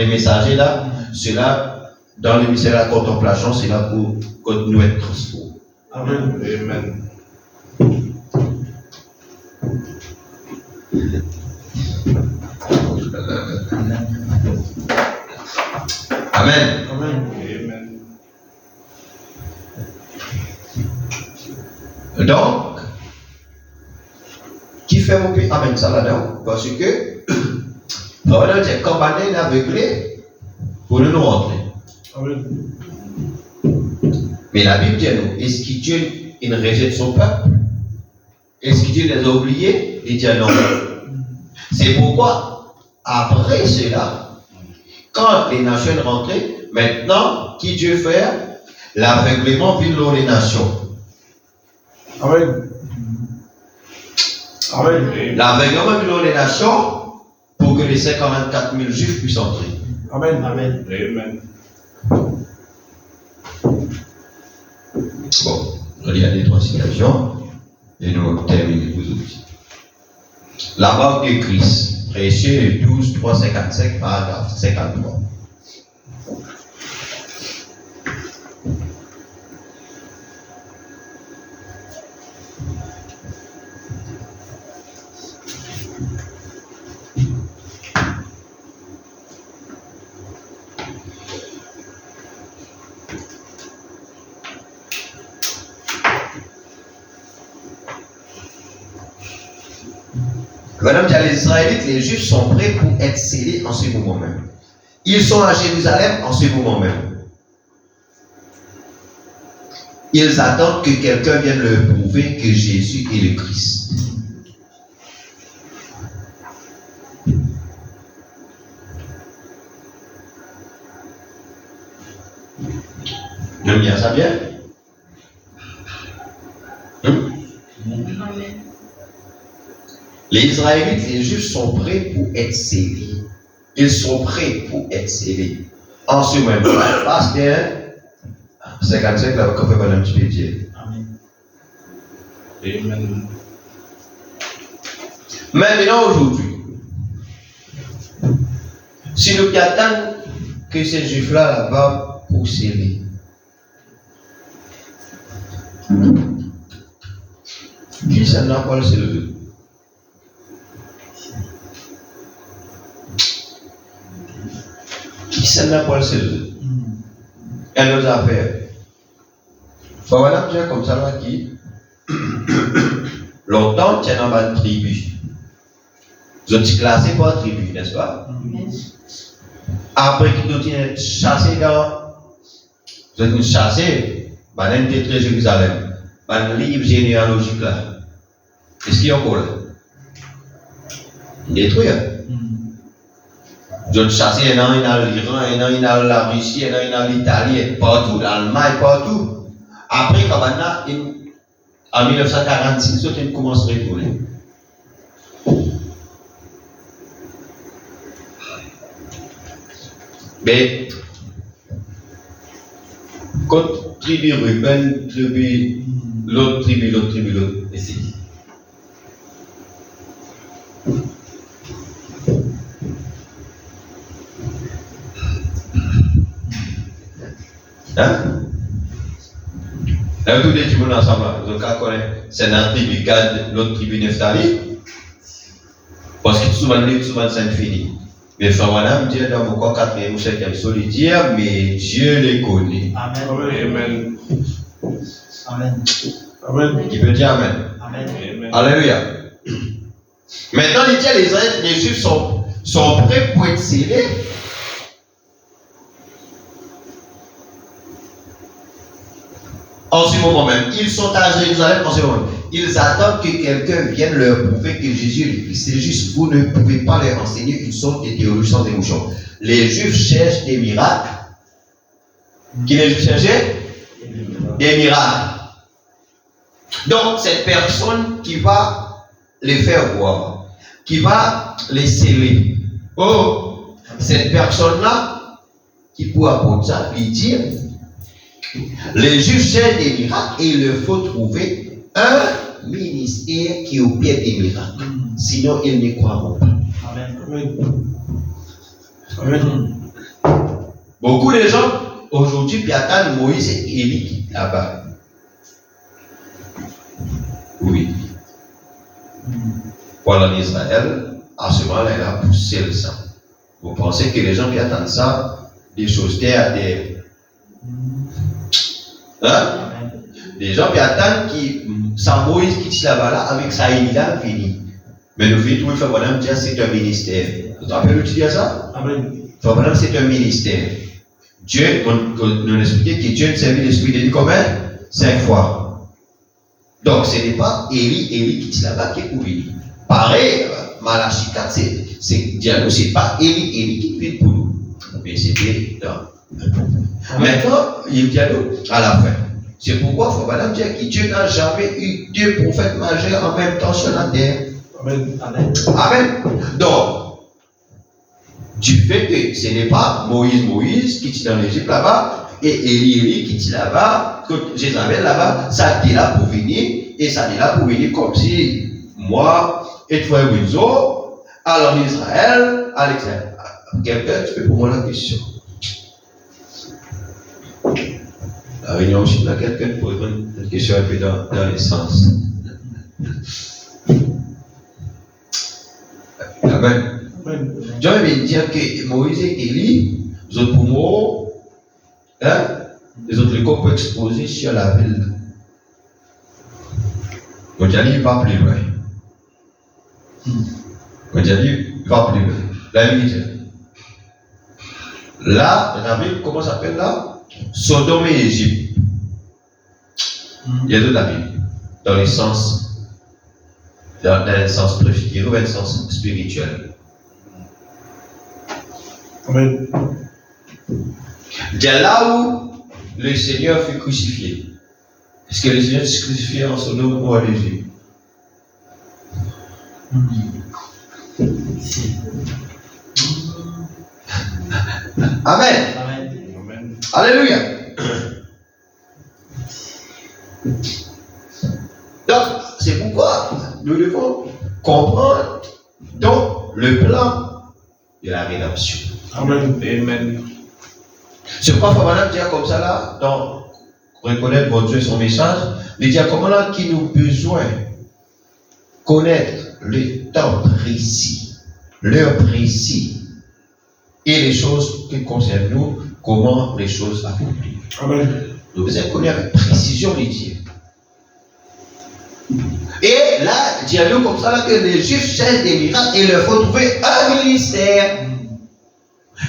[SPEAKER 3] messagers là, cela, dans le mystère de la contemplation, c'est là pour que nous être transformés.
[SPEAKER 1] Amen.
[SPEAKER 2] Amen.
[SPEAKER 3] Amen.
[SPEAKER 1] Amen.
[SPEAKER 2] Amen.
[SPEAKER 3] Donc, qui fait mon pays? Amen, ça là-dedans. Parce que, voilà, c'est comme un aveuglé pour nous rentrer.
[SPEAKER 1] Amen.
[SPEAKER 3] Mais la Bible dit à nous, est-ce que Dieu il rejette son peuple? Est-ce que Dieu les a oubliés? Il dit non. C'est pourquoi, après cela, quand les nations rentraient, maintenant, qui Dieu fait? L'aveuglement vient dans les nations.
[SPEAKER 1] Amen. Amen.
[SPEAKER 3] L'aveuglement vient dans les nations pour que les 54 000 juifs puissent entrer.
[SPEAKER 1] Amen.
[SPEAKER 5] Amen.
[SPEAKER 2] Amen.
[SPEAKER 3] Bon, on lit les 3 citations et nous terminons vous autres. La marque de Christ, Précieux 12, 3, 55, paragraphe 53. Madame dit, les Israélites, les Juifs sont prêts pour être scellés en ce moment même. Ils sont à Jérusalem en ce moment même. Ils attendent que quelqu'un vienne leur prouver que Jésus est le Christ. Vous me dire ça bien?
[SPEAKER 6] Amen.
[SPEAKER 3] Les Israélites, les Juifs sont prêts pour être scellés. Ils sont prêts pour être scellés. En ce moment, parce que 55, là, qu'on fait un petit peu dire.
[SPEAKER 5] Amen.
[SPEAKER 2] Amen.
[SPEAKER 3] Maintenant, aujourd'hui, si nous attendons que ces Juifs-là, là-bas, pour sceller, Qui s'en a pas s'est levé? Qui s'en a pas s'est levé? Elle nous a fait. Voilà, bien comme ça là qui longtemps tient dans une tribu. Vous êtes classé par tribu, n'est-ce pas? Après qu'ils nous ont chassé dans, vous êtes chassé, dans l'intérieur de Jérusalem, dans le livre généalogique là. Qu'est-ce qu'il y a encore là? Détruit. Vous êtes chassé, il y en a l'Iran, il y en a la Russie, il y en a l'Italie, partout, l'Allemagne, partout. Après, en 1946, ils commencent à retourner. Mais, quand tribu Ruben, tribu, l'autre tribu, et c'est. Hein? Là, tous les tribunaux ensemble, vous connaissez, c'est la tribu Gad, l'autre tribu Nephtali. Parce que souvent, c'est infini. Mais Frère dit dans mon corps 4e ou 5e solidaire, mais Dieu les connaît.
[SPEAKER 2] Amen.
[SPEAKER 1] Amen.
[SPEAKER 3] Qui peut dire Amen.
[SPEAKER 2] Amen.
[SPEAKER 3] Alléluia. Maintenant, il dit les Juifs sont prêts pour être scellés. En ce moment même, ils sont à Jérusalem en ce moment. Ils attendent que quelqu'un vienne leur prouver que Jésus est le Christ. C'est juste, vous ne pouvez pas leur enseigner une sorte de théologie sans émotion. Les Juifs cherchent des miracles. Qui les Juifs cherchaient? Des miracles. Donc, cette personne qui va les faire voir, qui va les sceller. Oh, cette personne-là, qui pourra apporter ça, lui dire, les Juifs cherchent des miracles et il leur faut trouver un ministère qui opère des miracles. Sinon, ils ne croiront pas.
[SPEAKER 1] Amen.
[SPEAKER 3] Beaucoup de gens, aujourd'hui, puis attendent Moïse et Élie là-bas. Oui. Voilà l'Israël, à ce moment-là, elle a poussé le sang. Vous pensez que les gens qui attendent ça, des choses terre à terre. Hein? Les gens qui attendent qui, sans Moïse qui tire là-bas là, avec sa Élie-là, fini. Mais nous faisons tout, Frère Branham dit c'est un ministère. Vous vous rappelez l'outil à ça?
[SPEAKER 1] Amen.
[SPEAKER 3] Frère Branham, c'est un ministère. Dieu, nous expliquait que Dieu ne servit l'Esprit de Dieu combien? 5 fois. Donc, ce n'est pas Élie qui tire là-bas qui est pour venir. Pareil, Malachie 4, c'est dialogue, c'est pas Élie qui vient pour nous. Mais c'était dans. Maintenant, il y a dialogue à la fin. C'est pourquoi, Frère Branham dit que Dieu n'a jamais eu 2 prophètes majeurs en même temps sur la terre.
[SPEAKER 1] Amen.
[SPEAKER 3] Amen. Donc, du fait que ce n'est pas Moïse qui tire dans l'Égypte là-bas, et Élie qui tire là-bas, que Jézabel là-bas, ça est là pour venir, et ça est là pour venir comme si moi et toi, Winzo, allons en Israël, à l'extérieur. Quelqu'un, tu peux pour moi la question. La réunion aussi, là, quelqu'un pour répondre à une question un peu dans les sens. Amen. Dieu veut dire que Moïse et Élie, les autres pour moi, hein, les autres les corps peuvent exposer sur la ville. Donc, il va plus loin. Donc, il va plus loin. Là, il dit, là, la Bible, comment ça s'appelle là? Sodome et Égypte. Il y a de la Bible, dans le sens préfiguré ou dans le sens spirituel.
[SPEAKER 1] Amen.
[SPEAKER 3] De là où le Seigneur fut crucifié. Est-ce que le Seigneur fut crucifié en Sodome ou en Égypte? Amen.
[SPEAKER 2] Amen.
[SPEAKER 3] Alléluia. Donc, c'est pourquoi nous devons comprendre donc le plan de la rédemption.
[SPEAKER 1] Amen.
[SPEAKER 2] Amen.
[SPEAKER 3] C'est pourquoi Frère Branham dit comme ça là, dans reconnaître votre Dieu et son message, les diacones qui nous besoin connaître le temps précis, l'heure précise et les choses qui concernent nous, comment les choses accomplir.
[SPEAKER 1] Amen.
[SPEAKER 3] Nous devons connaître avec précision les dieux. Et là, dis-nous comme ça là, que les Juifs cherchent des miracles et il leur faut trouver un ministère.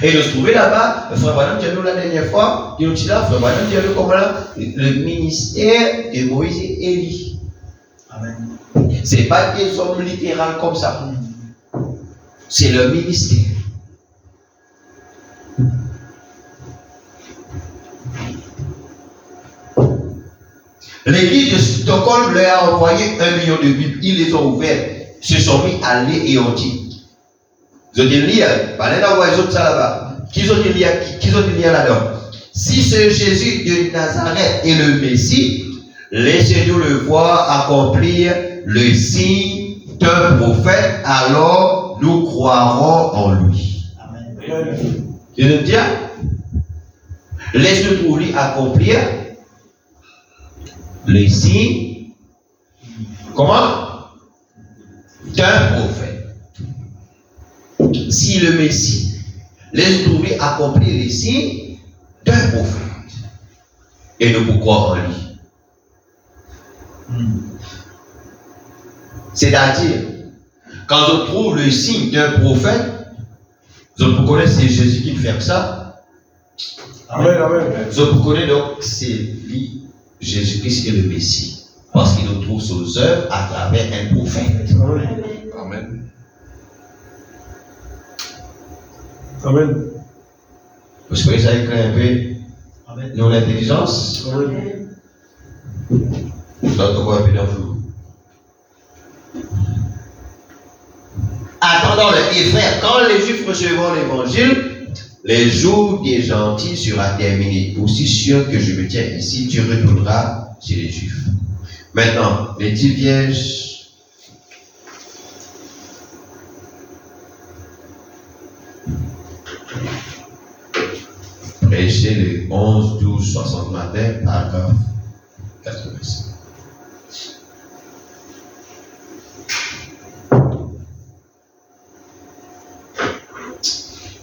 [SPEAKER 3] Et de se trouver là-bas, le frère Branham dit-nous la dernière fois, il nous dit là, frère Branham dit-nous comme là, le ministère de Moïse et Élie.
[SPEAKER 1] Amen.
[SPEAKER 3] Ce n'est pas des hommes littéraux comme ça. C'est le ministère. L'église de Stockholm leur a envoyé 1 million de Bibles. Ils les ont ouvertes, se sont mis à lire et ont dit. Ils ont dit lire, parlez d'envoyer autres ça là-bas. Qu'ils ont dit lire là-dedans. Si ce Jésus de Nazareth est le Messie, laissez-nous le voir accomplir le signe d'un prophète, alors nous croirons en lui.
[SPEAKER 1] Amen.
[SPEAKER 3] Je veux dire, laisse-nous trouver accomplir les signes, comment? D'un prophète. Si le Messie laisse-nous trouver accomplir les signes d'un prophète, et nous pouvons croire en lui. C'est-à-dire, quand on trouve le signe d'un prophète, vous connaissez c'est Jésus qui fait ça.
[SPEAKER 1] Amen. Amen.
[SPEAKER 3] Vous connaissez donc c'est lui, Jésus-Christ est le Messie. Parce qu'il nous trouve ses œuvres à travers un prophète.
[SPEAKER 1] Amen.
[SPEAKER 2] Amen.
[SPEAKER 1] Amen.
[SPEAKER 3] Vous savez, ça écrit un peu
[SPEAKER 1] Amen.
[SPEAKER 3] dans l'intelligence.
[SPEAKER 1] Amen.
[SPEAKER 3] Ça on voit un peu dans le flou. Attendant les frères, quand les Juifs recevront l'évangile, les jours des gentils sera terminé. Aussi sûr que je me tiens ici, tu retourneras chez les Juifs. Maintenant, les 10 vierges. Prêcher le 11, 12, 60 matin, paragraphe 85.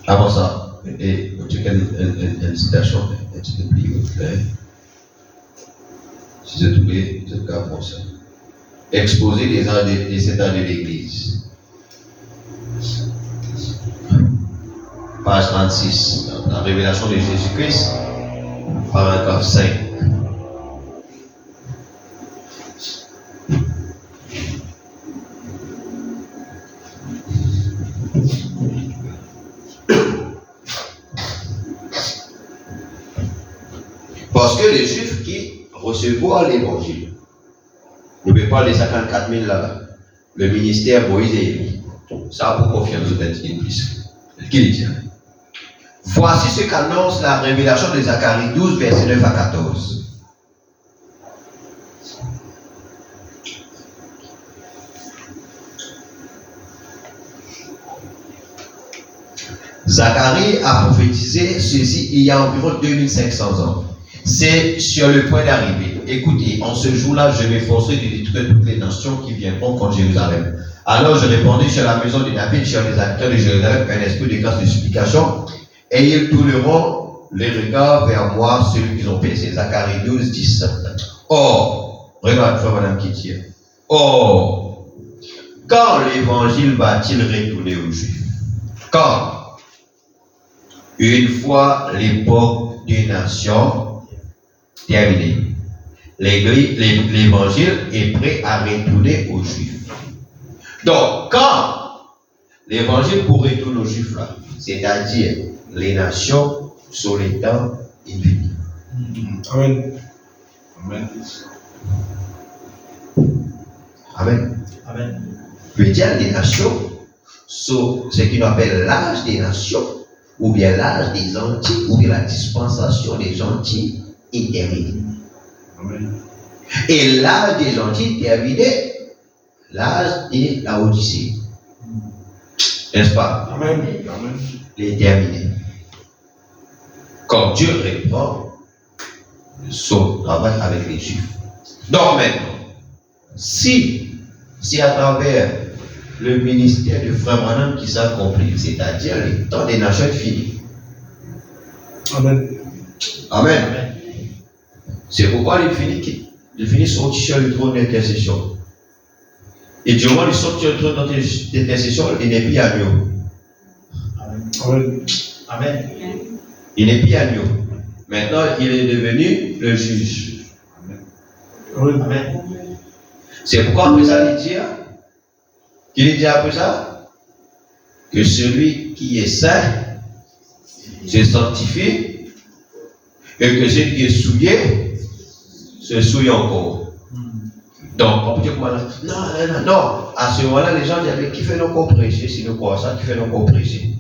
[SPEAKER 3] Avant ça, et tu as une citation, un petit peu plus clair. Si je trouvais ce cas pour ça. Exposer les états de l'Église. Page 36, la révélation de Jésus-Christ, paragraphe 5. Parce que les Juifs qui recevront l'évangile, ne peut pas les 54 000 là-bas, le ministère Moïse et Élie, ça pour confiance aux plus. Qui dit? Voici ce qu'annonce la révélation de Zacharie 12, versets 9 à 14. Zacharie a prophétisé ceci il y a environ 2500 ans. C'est sur le point d'arriver. Écoutez, en ce jour-là, je m'efforcerai de détruire toutes les nations qui viendront contre Jérusalem. Alors je répondis sur la maison de David, sur les habitants de Jérusalem, un esprit de grâce de supplication, et ils tourneront les regards vers moi, celui qu'ils ont percé. Zacharie 12, 10. Or, regarde, frère madame qui tire. Or, quand l'évangile va-t-il retourner aux Juifs? Quand? Une fois l'époque des nations terminée, l'évangile est prêt à retourner aux Juifs. Donc, quand l'évangile pour retourner aux Juifs, là, c'est-à-dire les nations sur les temps infinis.
[SPEAKER 1] Amen.
[SPEAKER 2] Amen.
[SPEAKER 3] Amen.
[SPEAKER 1] Amen.
[SPEAKER 3] Veut dire les nations sur ce qu'on appelle l'âge des nations, ou bien l'âge des gentils, ou bien la dispensation des gentils est terminée.
[SPEAKER 2] Amen.
[SPEAKER 3] Et l'âge des gentils terminé, l'âge de la Odyssée. N'est-ce pas?
[SPEAKER 1] Amen.
[SPEAKER 2] Amen.
[SPEAKER 3] Il est terminé. Quand Dieu reprend son travail avec les Juifs. Donc maintenant, si c'est à travers le ministère de Frère Branham qui s'accomplit, c'est-à-dire le temps des nations est fini.
[SPEAKER 1] Amen.
[SPEAKER 3] Amen. C'est pourquoi il finit sortir sur le trône d'intercession. Et durant le sortir sur le trône d'intercession, il n'est plus agneau.
[SPEAKER 1] Amen.
[SPEAKER 4] Amen.
[SPEAKER 3] Il n'est plus agneau. Maintenant, il est devenu le juge.
[SPEAKER 1] Amen.
[SPEAKER 4] Amen.
[SPEAKER 3] C'est pourquoi après ça, il dit après ça, que celui qui est saint se sanctifie et que celui qui est souillé se souille encore. Donc, on peut dire quoi là? Non. À ce moment-là, les gens disent, qui fait nos corps prêcher? Si nous croyons ça, qui fait nos corps prêcher?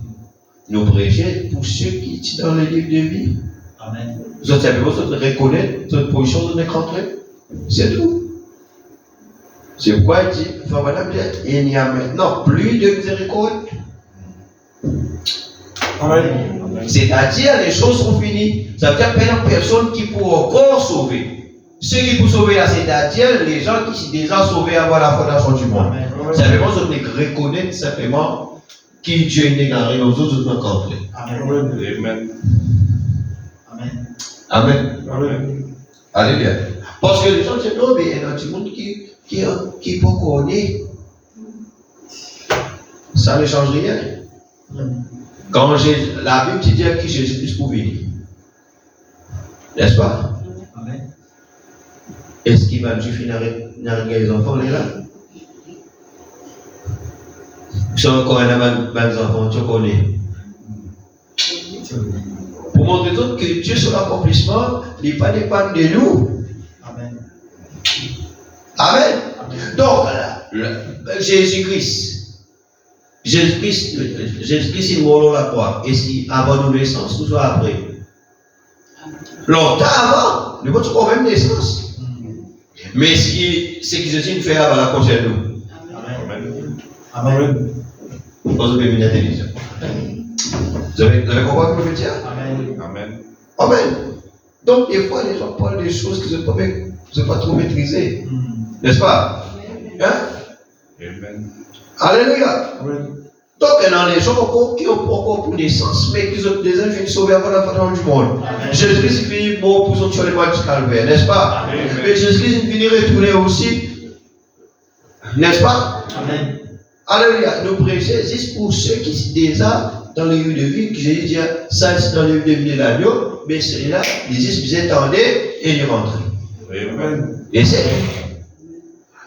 [SPEAKER 3] Nous prêcher pour ceux qui sont dans le livre de vie.
[SPEAKER 4] Amen.
[SPEAKER 3] Vous avez besoin de reconnaître votre position de notre entrée. C'est tout. C'est pourquoi il dit, il n'y a maintenant plus de miséricorde.
[SPEAKER 1] Amen.
[SPEAKER 3] C'est-à-dire, les choses sont finies. Ça veut dire qu'il n'y a personne qui peut encore sauver. Ceux qui peuvent sauver là, c'est-à-dire les gens qui sont déjà sauvés avant la fondation du monde. Simplement, vous devez reconnaître simplement qui Dieu est égaré, nous autres nous rencontrer.
[SPEAKER 4] Amen.
[SPEAKER 1] Amen.
[SPEAKER 4] Amen.
[SPEAKER 3] Amen.
[SPEAKER 1] Amen.
[SPEAKER 3] Alléluia. Parce que les gens disent, non, mais il y a un petit monde qui peut connaître. Ça ne change rien. Quand la Bible dit que Jésus-Christ pour venir. N'est-ce pas?
[SPEAKER 4] Amen.
[SPEAKER 3] Est-ce qu'il va nous finir les enfants là? Si encore un enfant, tu connais. Pour montrer que Dieu, son accomplissement, n'est pas dépend de nous.
[SPEAKER 4] Amen.
[SPEAKER 3] Amen. Donc, Jésus-Christ, il est mort à la croix. Est-ce qu'il avant nos naissances, toujours après? Longtemps avant, nous avons quand même naissance. Mais ce que Jésus fait avant la concerne nous.
[SPEAKER 4] Amen.
[SPEAKER 1] Amen.
[SPEAKER 3] Vous avez une intelligence. Vous avez compris ce que je veux dire?
[SPEAKER 4] Amen.
[SPEAKER 2] Amen.
[SPEAKER 3] Amen. Donc, des fois, les gens parlent des choses qu'ils n'ont pas trop maîtrisées. N'est-ce pas? Hein?
[SPEAKER 2] Amen.
[SPEAKER 3] Alléluia.
[SPEAKER 1] Amen.
[SPEAKER 3] Donc, il y a des gens qui ont encore pour naissance, mais qui ont déjà fini sauver avant la fin du monde. Jésus-Christ est fini mort pour sortir les bois du calvaire, n'est-ce pas?
[SPEAKER 2] Amen.
[SPEAKER 3] Mais Jésus-Christ est fini retourner aussi, n'est-ce pas?
[SPEAKER 4] Amen.
[SPEAKER 3] Alléluia. Nous prêchons juste pour ceux qui sont déjà dans le lieu de vie, que j'ai dit, ça c'est dans le lieu de vie de l'agneau, mais celui-là, ils disent, vous attendez et ils rentrent.
[SPEAKER 1] Amen.
[SPEAKER 3] Et c'est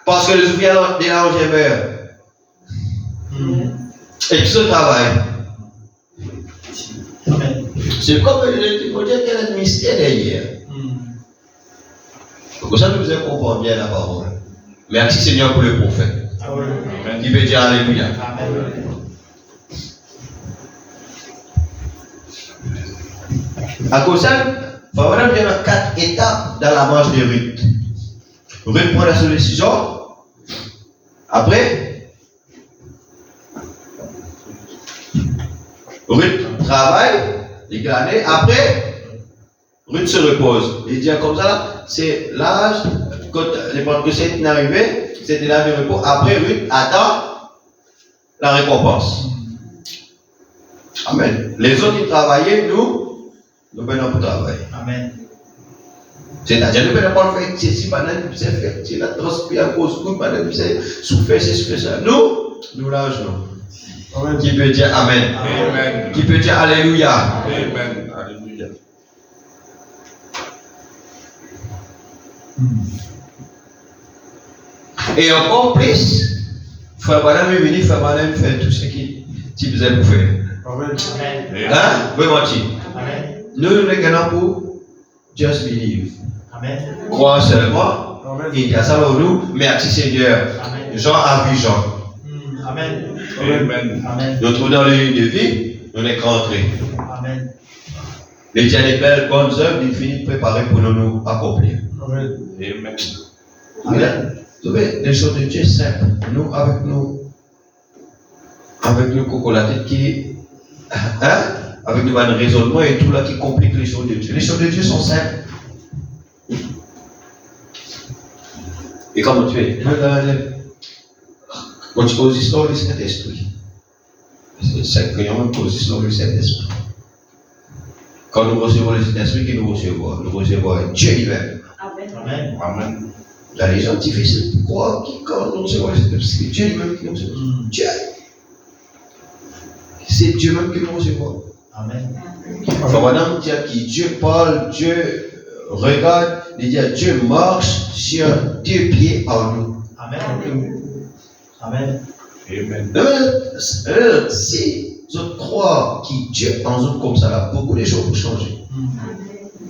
[SPEAKER 3] parce que le souvenir de l'ange meurt. Et qui se travaille.
[SPEAKER 4] Amen.
[SPEAKER 3] C'est comme je vous dis qu'il y a un mystère derrière. Pour ça, nous comprenons bien la parole. Merci Seigneur pour le prophète.
[SPEAKER 4] Amen.
[SPEAKER 3] Qui peut dire Alléluia.
[SPEAKER 4] Amen.
[SPEAKER 3] À cause de ça, il faut vraiment bien 4 étapes dans la marche de Ruth. Ruth prend la décision. Après, Ruth travaille, il gagne. Après, Ruth se repose. Il dit comme ça, c'est l'âge, quand les Pentecôtes est arrivé, c'était l'âge de repos. Après, Ruth attend la récompense. Amen. Les autres qui travaillaient, nous venons pour travailler.
[SPEAKER 4] Amen.
[SPEAKER 3] C'est-à-dire, nous ne pouvons pas faire ceci, c'est fait, c'est la transpire à cause de nous, c'est souffert, c'est souffert ça. Nous l'argent.
[SPEAKER 1] Amen.
[SPEAKER 3] Qui peut dire Amen?
[SPEAKER 2] Amen.
[SPEAKER 3] Qui peut dire Alléluia?
[SPEAKER 2] Amen. Alléluia.
[SPEAKER 3] Et encore plus, Frère Madame est venu, Frère Madame fait tout ce qu'il faisait pour faire.
[SPEAKER 1] Amen.
[SPEAKER 4] Amen.
[SPEAKER 3] Hein? Oui, Martin.
[SPEAKER 4] Amen.
[SPEAKER 3] Nous nous regardons pour just believe.
[SPEAKER 4] Amen.
[SPEAKER 3] Croire seulement.
[SPEAKER 1] Amen.
[SPEAKER 3] Et il y a ça pour nous. Merci Seigneur.
[SPEAKER 4] Amen.
[SPEAKER 3] Jean a vu Jean.
[SPEAKER 4] Amen.
[SPEAKER 2] Amen.
[SPEAKER 4] Amen.
[SPEAKER 3] Nous trouvons dans le lieu de vie, nous n'est rentrés.
[SPEAKER 4] Amen.
[SPEAKER 3] Les dieux des belles bonnes œuvres, il finit de préparer pour nous accomplir.
[SPEAKER 1] Amen.
[SPEAKER 2] Amen.
[SPEAKER 3] Vous savez, les choses de Dieu simples. Nous, avec nos coco la tête qui, hein, avec nos raisonnements et tout là qui complique les choses de Dieu. Les choses de Dieu sont simples. Et comment tu es? Quand tu causes l'histoire du Saint-Esprit, c'est que nous cause l'histoire du Saint-Esprit. Quand nous recevons le Saint-Esprit, qui nous recevons Dieu lui-même.
[SPEAKER 4] Amen.
[SPEAKER 2] Amen.
[SPEAKER 3] Il y a des gens difficiles pour croire que quand nous recevons le Saint-Esprit, c'est Dieu lui-même qui nous reçoit. Dieu. C'est Dieu même qui nous reçoit.
[SPEAKER 4] Amen.
[SPEAKER 3] Madame dit que Dieu parle, Dieu regarde, il dit que Dieu marche sur 2 pieds en nous.
[SPEAKER 4] Amen. Amen.
[SPEAKER 2] Amen.
[SPEAKER 3] Si je crois que Dieu en nous comme ça, là, beaucoup de choses vont changer.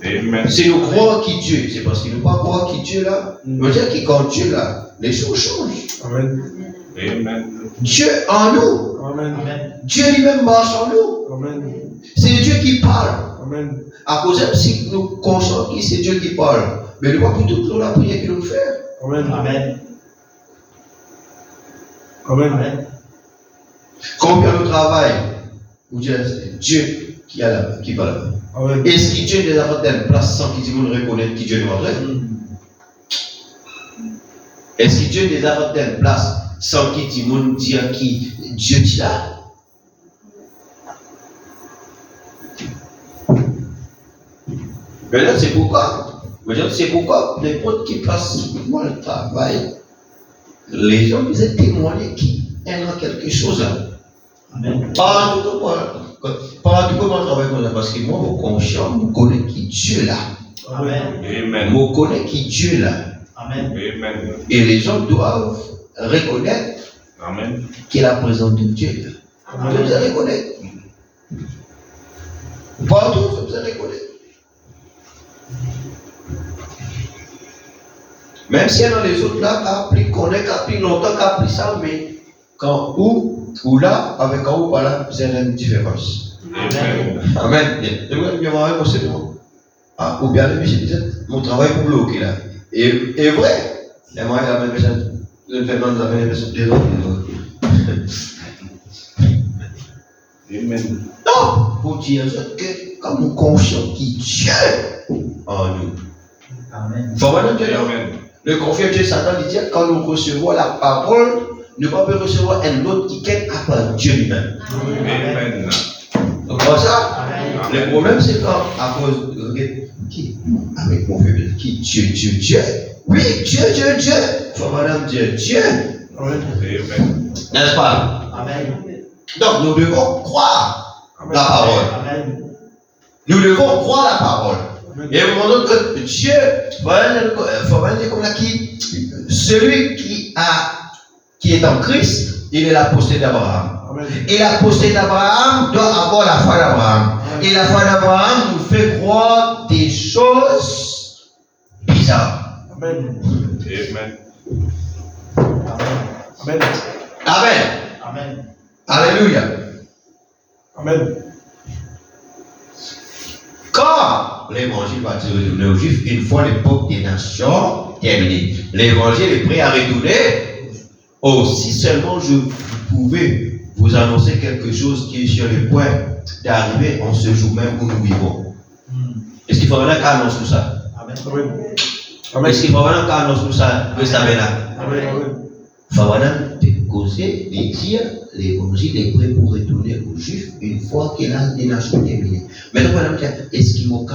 [SPEAKER 2] Amen.
[SPEAKER 3] Si nous croyons que Dieu, c'est parce qu'il ne pas croire que Dieu là, veut dire que quand Dieu là, les choses changent.
[SPEAKER 1] Amen.
[SPEAKER 2] Amen.
[SPEAKER 3] Dieu en nous,
[SPEAKER 1] Amen.
[SPEAKER 4] Amen.
[SPEAKER 3] Dieu lui-même marche en nous.
[SPEAKER 1] Amen.
[SPEAKER 3] C'est Dieu qui parle.
[SPEAKER 1] Amen.
[SPEAKER 3] À cause de si nous conscients que c'est Dieu qui parle, mais nous pas pour toute la prière qu'il nous fait.
[SPEAKER 1] Amen.
[SPEAKER 4] Amen.
[SPEAKER 1] Amen.
[SPEAKER 4] Amen.
[SPEAKER 3] Quand on vient au travail, vous dites c'est Dieu qui est là, qui parle là.
[SPEAKER 1] Amen.
[SPEAKER 3] Est-ce que Dieu nous a fait une place sans qu'il nous reconnaisse qui Dieu nous a fait? Est-ce que Dieu nous a fait une place sans qu'il nous dise qui Dieu dit là? Maintenant, c'est pourquoi n'importe qui passe dans le travail, les gens qui ont témoigné qui aiment quelque chose là.
[SPEAKER 4] Amen.
[SPEAKER 3] Pas tout comment travailler comme ça, parce que moi, mon conscient, je connais qui Dieu là.
[SPEAKER 4] Amen.
[SPEAKER 2] Amen.
[SPEAKER 3] Je connais qui Dieu là.
[SPEAKER 4] Amen.
[SPEAKER 2] Amen.
[SPEAKER 3] Et les gens doivent reconnaître
[SPEAKER 2] Amen.
[SPEAKER 3] qu'il est la présence de Dieu là.
[SPEAKER 1] Amen.
[SPEAKER 3] Vous devez reconnaître. Partout, vous devez reconnaître. Même si dans les autres là, qui a appris, connaît, qui a appris longtemps, qui a appris ça, mais quand ou là, avec un ou pas là, c'est une différence.
[SPEAKER 2] Amen.
[SPEAKER 3] Amen. Bien, moi, c'est bon. Ah, ou bien, je disais, mon travail pour bloquer là. Et vrai, et moi, la même personne, je fais dans la même personne, des autres.
[SPEAKER 2] Amen.
[SPEAKER 3] Non, pour dire que, comme nous confions qui Dieu en nous.
[SPEAKER 4] Amen.
[SPEAKER 3] Faut vraiment dire, non?
[SPEAKER 2] Amen.
[SPEAKER 3] Le confiant Dieu, Satan, il dit, quand nous recevons la parole, nous ne pouvons pas recevoir un autre qui est à part Dieu lui-même.
[SPEAKER 2] Amen.
[SPEAKER 3] Donc, comme ça,
[SPEAKER 4] Amen.
[SPEAKER 3] le problème, c'est quand, à cause de qui, avec mon frère, qui, Dieu. Oui, Dieu. Faut madame Dieu.
[SPEAKER 1] Amen.
[SPEAKER 2] Amen.
[SPEAKER 3] N'est-ce pas?
[SPEAKER 4] Amen.
[SPEAKER 3] Donc, nous devons croire la parole.
[SPEAKER 4] Amen.
[SPEAKER 3] Nous devons croire la parole.
[SPEAKER 1] Amen.
[SPEAKER 3] Et à un moment donné, que Dieu, faut vraiment dire comme là, celui qui est en Christ, il est la postérité d'Abraham.
[SPEAKER 1] Amen.
[SPEAKER 3] Et la postérité d'Abraham doit avoir la foi d'Abraham. Et la foi d'Abraham nous fait croire des choses bizarres.
[SPEAKER 1] Amen.
[SPEAKER 2] Amen.
[SPEAKER 1] Amen.
[SPEAKER 3] Amen.
[SPEAKER 4] Amen.
[SPEAKER 3] Alléluia.
[SPEAKER 1] Amen.
[SPEAKER 3] Quand l'évangile va se retourner aux Juifs, une fois l'époque des nations terminée, l'évangile est prêt à retourner. Oh, si seulement je pouvais vous annoncer quelque chose qui est sur le point d'arriver en ce jour même où nous vivons. Est-ce qu'il faut vraiment qu'on annonce tout ça?
[SPEAKER 4] Amen.
[SPEAKER 1] Amen.
[SPEAKER 3] Est-ce qu'il faut vraiment qu'on annonce tout ça? Le savez là.
[SPEAKER 1] Amen.
[SPEAKER 3] Il faut vraiment causer et dire l'évangile est prêt pour retourner aux Juifs une fois que la des nations terminée. Maintenant, madame, est-ce qu'il faut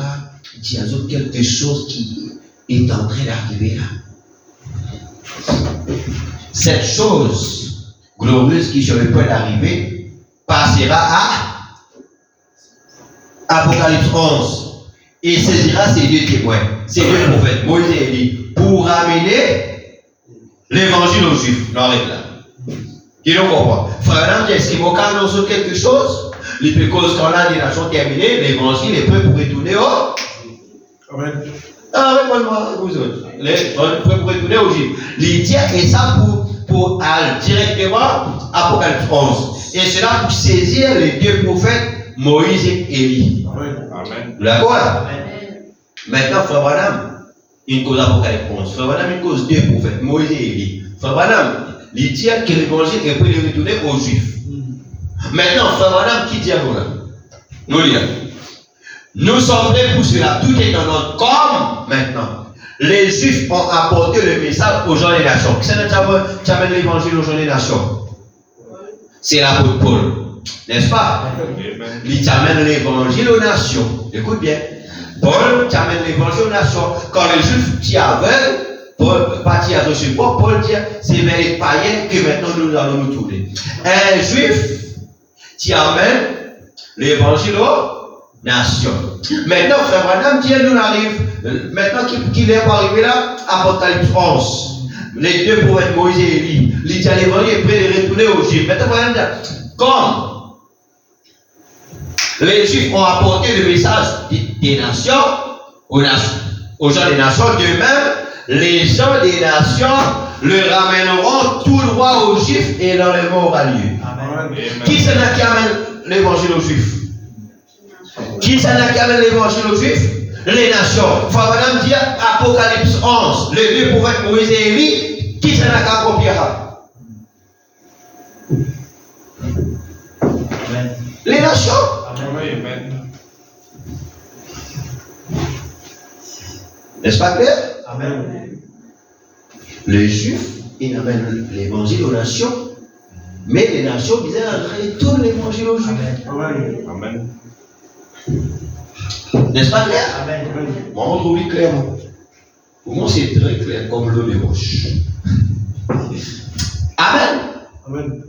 [SPEAKER 3] dire quelque chose qui est en train d'arriver là? Cette chose glorieuse qui est sur le point d'arriver passera à Apocalypse 11 et saisira ces deux témoins, ces deux prophètes, Moïse et Élie, pour ramener l'évangile aux Juifs. Non, arrête là. Qui nous comprend? Frère, est-ce qu'il faut annoncer quelque chose? Les causes quand là, les nations terminées, l'évangile est prêt pour retourner au.
[SPEAKER 1] Amen.
[SPEAKER 3] Ah, répondez-moi, vous autres. L'évangile est prêt pour retourner aux Juifs. Les dire, et ça pour aller directement Apocalypse 11. Et cela pour saisir les deux prophètes, Moïse et Élie.
[SPEAKER 1] Amen.
[SPEAKER 2] Amen.
[SPEAKER 3] D'accord?
[SPEAKER 4] Amen.
[SPEAKER 3] Maintenant, frère Madame, une cause Apocalypse 11. Frère Madame, une cause deux prophètes, Moïse et Élie. Frère Madame, il dit que l'évangile est prêt de retourner aux Juifs. Maintenant, frère Madame, qui dit à vous là? Nous lisons. Nous sommes prêts pour cela. Tout est en ordre. Comme maintenant, les Juifs ont apporté le message aux gens des nations. Qui c'est qui amène l'évangile aux gens des nations? C'est l'apôtre Paul. N'est-ce pas?
[SPEAKER 2] Amen.
[SPEAKER 3] Il t'amène l'évangile aux nations. Écoute bien. Paul t'amène l'évangile aux nations. Quand les Juifs t'y aveugles, Paul, pas t'y a reçu pas, Paul dit, c'est vers les païens que maintenant nous allons nous tourner. Un Juif t'y amène l'évangile aux nations. Maintenant, frère Branham, Dieu nous arrive. Maintenant qu'il est arrivé là, Apocalypse 11. Les deux prophètes Moïse et Élie. Il dit à l'évangile est prêt de retourner aux Juifs. Maintenant, Branham dit, comme les Juifs ont apporté le message des nations aux gens des nations, de même, les gens des nations le ramèneront tout droit aux Juifs et l'enlèvement aura lieu.
[SPEAKER 4] Amen.
[SPEAKER 3] Qui c'est là qui amène l'évangile aux Juifs? Qui c'est là qui amène l'évangile aux Juifs? Les nations. Frère Branham dit Apocalypse 11, les deux prophètes Moïse et Élie, qui c'est là qui accomplira?
[SPEAKER 4] Amen.
[SPEAKER 3] Les nations.
[SPEAKER 2] Amen.
[SPEAKER 3] N'est-ce pas clair?
[SPEAKER 4] Amen.
[SPEAKER 3] Les Juifs, ils amènent l'évangile aux nations, mais les nations disaient retourne l'évangile aux Juifs.
[SPEAKER 4] Amen.
[SPEAKER 2] Amen.
[SPEAKER 3] N'est-ce pas clair?
[SPEAKER 4] Amen.
[SPEAKER 3] Moi, on trouve clairement. Pour moi, c'est très clair comme l'eau de roche. Amen.
[SPEAKER 1] Amen.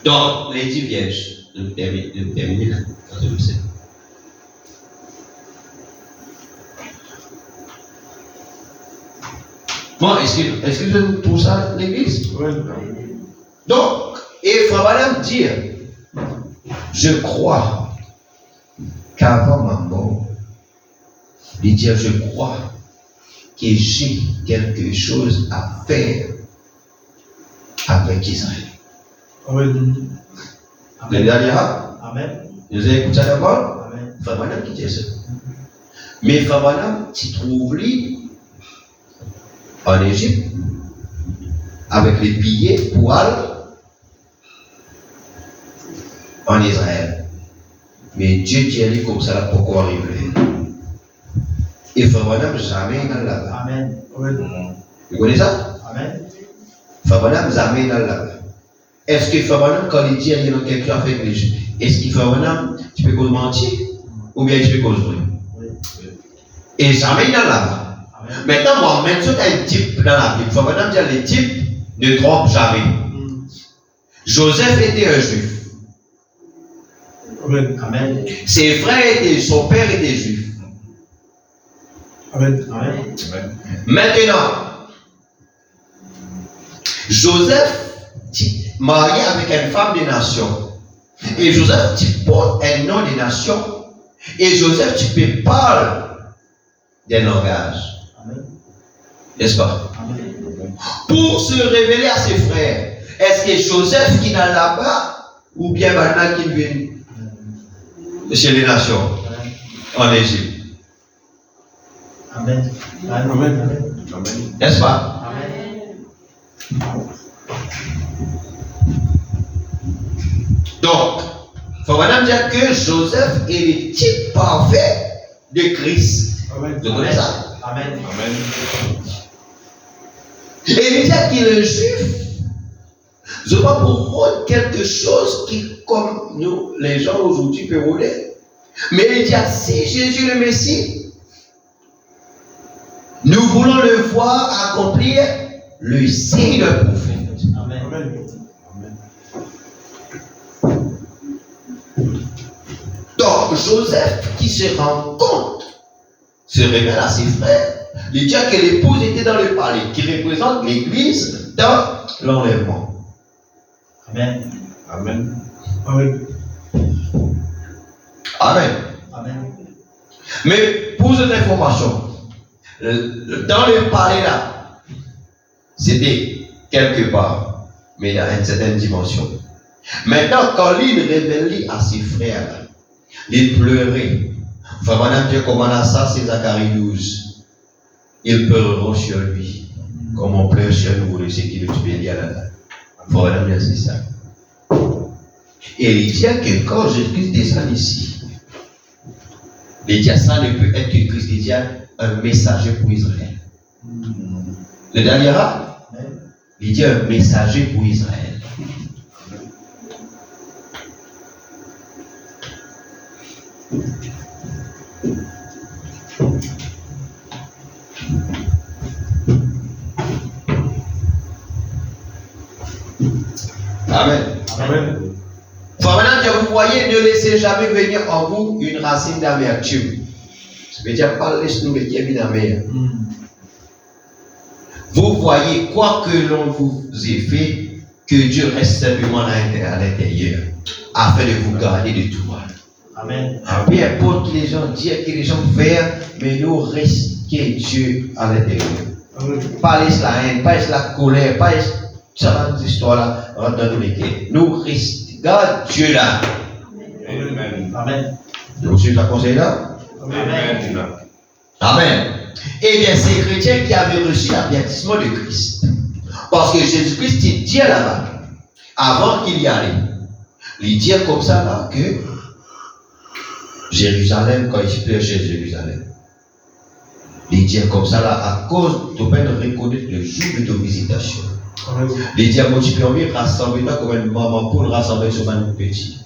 [SPEAKER 3] Donc, les 10 vierges, nous terminons là, quand je le sais. Bon, est-ce que vous tout ça l'église?
[SPEAKER 1] Amen.
[SPEAKER 3] Donc, et Frère Branham dit, je crois qu'avant ma mort, il dit, je crois que j'ai quelque chose à faire avec Israël.
[SPEAKER 1] Amen.
[SPEAKER 3] Vous avez dit, ah,
[SPEAKER 4] Amen.
[SPEAKER 3] vous avez écouté ça d'abord?
[SPEAKER 4] Amen.
[SPEAKER 3] Frère Branham qui dit ça. Mais Frère Branham, tu trouves lui en Égypte, avec les billets pour aller en Israël. Mais Dieu dit à lui comme ça, pourquoi arriver? Et Frère Branham jamais dans là-bas.
[SPEAKER 4] Amen.
[SPEAKER 1] Amen.
[SPEAKER 3] Vous connaissez ça?
[SPEAKER 4] Amen.
[SPEAKER 3] Frère Branham jamais dans là-bas. Est-ce que Frère Branham, quand il dit il y a quelque chose à faire avec les Juifs, est-ce qu'il Frère Branham, tu peux cause mentir ou bien tu peux cause vrai?
[SPEAKER 4] Oui.
[SPEAKER 3] Et jamais dans là-bas.
[SPEAKER 4] Amen.
[SPEAKER 3] Maintenant, moi, même si tu as un type dans la Bible, Frère Branham dit les types ne trompent jamais. Joseph était un juif.
[SPEAKER 1] Amen.
[SPEAKER 4] Amen.
[SPEAKER 3] Ses frères étaient, son père était juif.
[SPEAKER 1] Amen.
[SPEAKER 4] Amen.
[SPEAKER 2] Amen.
[SPEAKER 3] Maintenant, Joseph marié avec une femme des nations. Et Joseph, tu portes un nom des nations. Et Joseph, tu peux parler des langages.
[SPEAKER 4] Amen.
[SPEAKER 3] N'est-ce pas?
[SPEAKER 4] Amen.
[SPEAKER 3] Pour se révéler à ses frères. Est-ce que Joseph qui est là-bas ou bien maintenant qui vient chez les nations en Égypte?
[SPEAKER 4] Amen.
[SPEAKER 1] Amen.
[SPEAKER 2] Amen.
[SPEAKER 3] N'est-ce pas?
[SPEAKER 4] Amen.
[SPEAKER 3] Donc, il faut maintenant dire que Joseph est le type parfait de Christ.
[SPEAKER 1] Amen.
[SPEAKER 3] Vous connaissez ça?
[SPEAKER 4] Amen.
[SPEAKER 2] Amen.
[SPEAKER 3] Et il dit qu'il est juif. Je vois pour rôder quelque chose qui, comme nous, les gens aujourd'hui, peuvent rôder. Mais il dit, si Jésus le Messie, nous voulons le voir accomplir le signe de prophète.
[SPEAKER 4] Amen.
[SPEAKER 1] Amen.
[SPEAKER 3] Donc, Joseph, qui se rend compte, se révèle à ses frères, il dit que l'épouse était dans le palais, qui représente l'église dans l'enlèvement.
[SPEAKER 4] Amen.
[SPEAKER 2] Amen.
[SPEAKER 1] Amen.
[SPEAKER 3] Amen.
[SPEAKER 4] Amen.
[SPEAKER 3] Mais pour cette information, dans le palais là, c'était quelque part, mais dans une certaine dimension. Maintenant, quand il révèle à ses frères, là, il pleurait. Frère Branham dit comment ça, c'est Zacharie 12. Ils pleureront sur lui, comme on pleure sur nous, le qui le tue là. Frère Branham dit c'est ça. Et il dit que quand Jésus-Christ descend ici, Les dieux, ça ne peut être que Christ, les dieux, un messager pour Israël. Le dernier rat, les dieux, un messager pour Israël. Amen.
[SPEAKER 1] Amen.
[SPEAKER 3] Maintenant, vous voyez, ne laissez jamais venir en vous une racine d'amertume. Ça veut dire pas laisse-nous le diable d'amer. Vous voyez, quoi que l'on vous ait fait, que Dieu reste simplement à l'intérieur, afin de vous garder de tout mal.
[SPEAKER 4] Amen.
[SPEAKER 3] Peu importe que les gens disent, que les gens font, mais nous restons Dieu à l'intérieur.
[SPEAKER 1] Amen.
[SPEAKER 3] Pas laisse la haine, pas laisse la colère, pas laisse cette histoire-là dans nos cœurs. Nous restons. Garde Dieu là.
[SPEAKER 2] Amen.
[SPEAKER 4] Amen.
[SPEAKER 3] Vous suivez la conseil là?
[SPEAKER 2] Amen.
[SPEAKER 3] Amen. Eh bien, ces chrétiens qui avaient reçu l'avertissement de Christ. Parce que Jésus-Christ, il dit là-bas, avant qu'il y allait, il dit comme ça là que Jérusalem, quand il pleure chez Jérusalem, il dit comme ça là, à cause de peine reconnaître le jour de ta visitation. Les diamants, tu peux envie rassembler comme une maman pour rassembler sur un petit.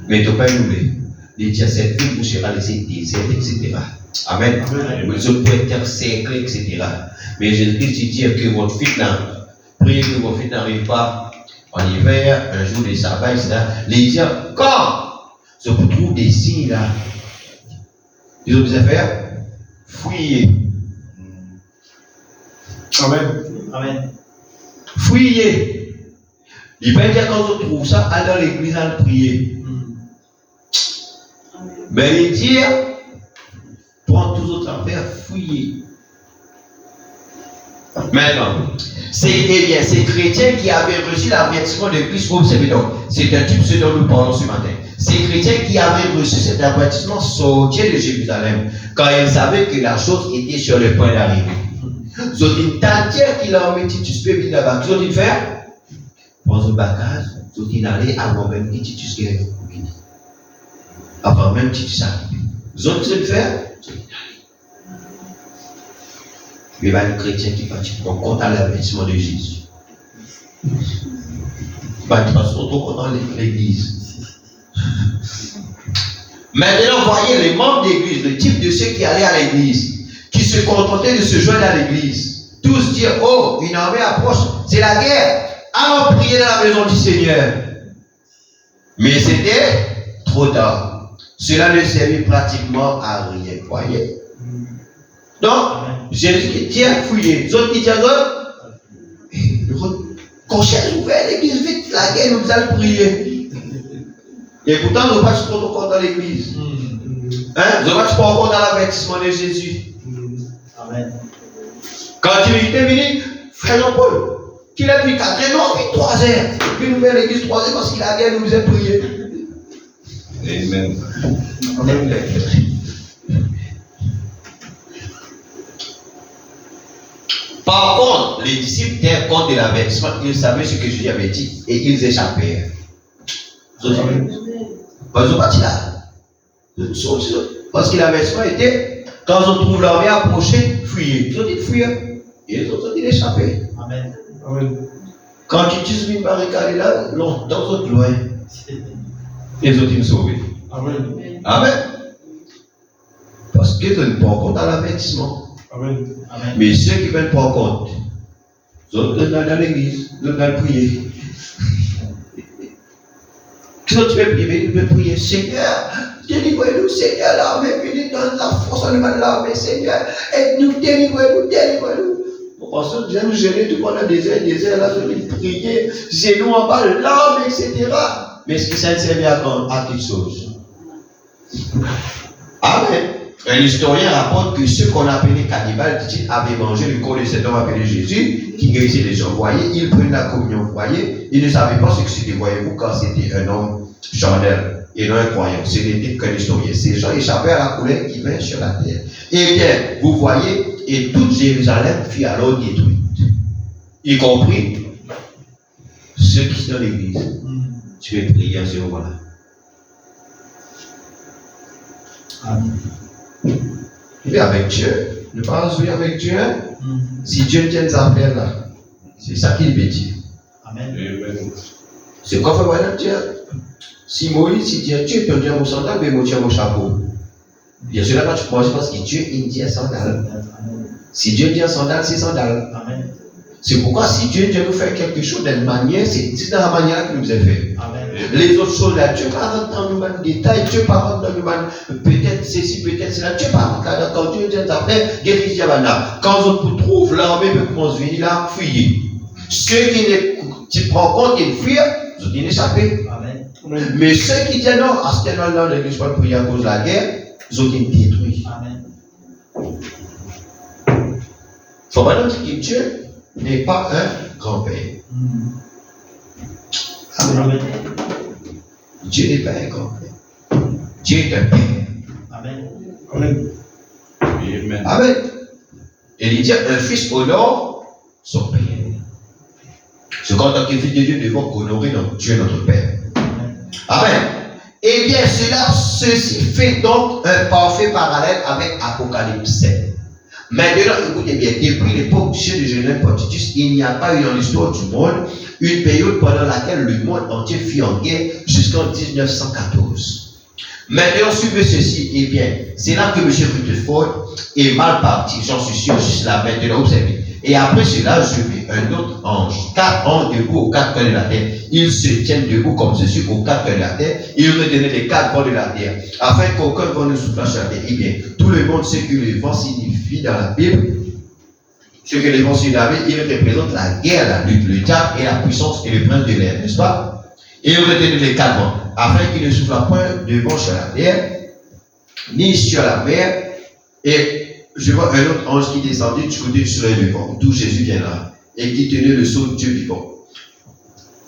[SPEAKER 3] Mais tu peux oublier. Les diamants, cette ville vous sera laissée déserte, etc. Amen. Vous autres pouvez être cerclés, etc. Mais Jésus-Christ dit que votre fille priez que votre fille n'arrive pas en hiver, un jour de sabbat, etc. Les diamants, quand je vous trouve des signes là, ils ont des affaires, fouillez.
[SPEAKER 1] Amen.
[SPEAKER 4] Amen.
[SPEAKER 3] Fouillez. Il peut dire quand on trouve ça, allez dans l'église à prier. Mais il dit, prends tous autres affaires, fouillez. Maintenant, c'est ces chrétiens qui avaient reçu l'avertissement de Christ, c'est un type ce dont nous parlons ce matin. Ces chrétiens qui avaient reçu cet avertissement sortaient de Jérusalem quand ils savaient que la chose était sur le point d'arriver. Ils ont dit, t'inquiète qu'il a mis Titus peut venir là-bas. Ils ont dit, faire, prends un bagage, ils ont dit, d'aller avant même que Titus vienne. Avant même Titus arrive. Ils ont dit, faire, il y a des chrétiens qui prennent compte à l'avertissement de Jésus. Ils passent trop content l'église. Maintenant, voyez les membres d'église, le type de ceux qui allaient à l'église, qui se contentaient de se joindre à l'église. Tous dire, oh, une armée approche, c'est la guerre. Allons prier dans la maison du Seigneur. Mais c'était trop tard. Cela ne servait pratiquement à rien. Voyez. Donc, Jésus dit, fouillez. Les autres qui disent, quand cherche ouvert l'église, vite, la guerre, nous allons prier. Et pourtant, nous ne pas trop compte dans l'église. Hein? Nous ne pas trop compte dans l'avertissement de Jésus.
[SPEAKER 4] Amen.
[SPEAKER 3] Quand il était venu, frère Jean-Paul, qu'il a pris 4 heures, non, 3 heures. Puis nous faire l'église 3 heures parce qu'il a guerre, nous nous a prié.
[SPEAKER 2] Amen.
[SPEAKER 3] Amen. Par contre, les disciples tenaient compte de l'avertissement, ils savaient ce que Jésus avait dit et ils échappèrent. Ils ont parti là. Parce que l'avertissement était, quand on trouve l'armée approchée, fuyez. Ils ont dit fuyez. Et ils ont dit d'échapper.
[SPEAKER 4] Amen.
[SPEAKER 1] Amen.
[SPEAKER 3] Quand tu utilises une barricade là, dans l'autre loin, ils ont dit me sauver.
[SPEAKER 1] Amen.
[SPEAKER 3] Amen. Parce qu'ils ne prennent pas compte à l'avertissement.
[SPEAKER 1] Amen.
[SPEAKER 4] Amen.
[SPEAKER 3] Mais ceux qui ne prennent pas compte, ils ont dans l'église, ils ont prier. Qu'est-ce que tu veux prier? Tu peux prier, Seigneur, délivrez-nous, Seigneur, l'armée, venez dans la force de l'armée, Seigneur, aide-nous, délivrez-nous, délivrez-nous. Parce que nous gêner tout pendant des heures, là, je vais prier, c'est nous en bas, l'arme, etc. Mais ce qui ça ne servait à quelque chose. Amen. Un historien rapporte que ceux qu'on appelait cannibales, avaient mangé le corps de cet homme appelé Jésus, qui guérissait les gens. Voyez, ils prenaient la communion, voyez, ils ne savaient pas ce que c'était, voyez-vous, quand c'était un homme charnel et non un croyant. Ce n'était qu'un historien. Ces gens échappaient à la colère qui vint sur la terre. Et bien, vous voyez, et toute Jérusalem fut alors détruite, y compris ceux qui sont dans l'église. Tu veux prier à ce moment-là.
[SPEAKER 4] Amen.
[SPEAKER 3] Vivez avec Dieu. Ne pas jouer avec Dieu. Hein? Si Dieu tient les affaires là, c'est ça qu'il veut dire.
[SPEAKER 4] Amen.
[SPEAKER 2] Amen.
[SPEAKER 3] C'est quoi faire Dieu? Si Moïse, si Dieu, tu peux dire mon sandal, mais moi, tu as mon chapeau. Bien sûr, là, quand tu penses parce que Dieu, il dit sandal. Si Dieu dit sandal, c'est sandal.
[SPEAKER 4] Amen.
[SPEAKER 3] C'est pourquoi si Dieu nous fait quelque chose d'une manière, c'est dans la manière qu'il nous a fait.
[SPEAKER 4] Amen.
[SPEAKER 3] Les autres choses là, Dieu pas rentre dans nous détails, Dieu pas rentre dans nous peut-être ceci, peut-être cela, Dieu pas rentre là. Quand Dieu dit ça fait, guéris Diabana. Quand on trouve l'armée peut commencer à venir là, fuyer. Ceux qui prennent compte et fuient, ils ont échappé.
[SPEAKER 4] Amen.
[SPEAKER 3] Mais ceux qui disent non, à ce moment-là, l'église pas prier à cause de la guerre, ils ont été détruits.
[SPEAKER 4] Amen.
[SPEAKER 3] Il faut pas dire que Dieu n'est pas un grand-père.
[SPEAKER 4] Amen.
[SPEAKER 3] Dieu n'est pas un grand-père. Dieu est un père.
[SPEAKER 4] Amen.
[SPEAKER 1] Amen.
[SPEAKER 2] Amen.
[SPEAKER 3] Amen. Et il dit un fils honore son père. C'est quand tant que fils de Dieu, nous devons honorer notre Dieu, notre Père. Amen. Eh bien, ceci fait donc un parfait parallèle avec Apocalypse 7. Maintenant, écoutez bien, depuis l'époque de Genève Pontitus, il n'y a pas eu dans l'histoire du monde une période pendant laquelle le monde entier fut en guerre jusqu'en 1914. Maintenant, suivez ceci, eh bien, c'est là que M. Rutherford est mal parti, j'en suis sûr, juste là, maintenant, observez. Et après cela, je vis un autre ange, 4 anges debout aux 4 coins de la terre. Ils se tiennent debout comme ceci aux 4 coins de la terre. Ils retenaient les 4 vents de la terre, afin qu'aucun vent ne souffle sur la terre. Eh bien, tout le monde sait que le vent signifie dans la Bible, ce que les vents signifient dans la Bible, il représente la guerre, la lutte, le diable et la puissance et le prince de l'air, n'est-ce pas? Et ils retenaient les 4 vents, afin qu'il ne souffle point de vent sur la terre, ni sur la mer, et je vois un autre ange qui descendait du côté du soleil levant, d'où Jésus viendra, et qui tenait le sceau de Dieu vivant.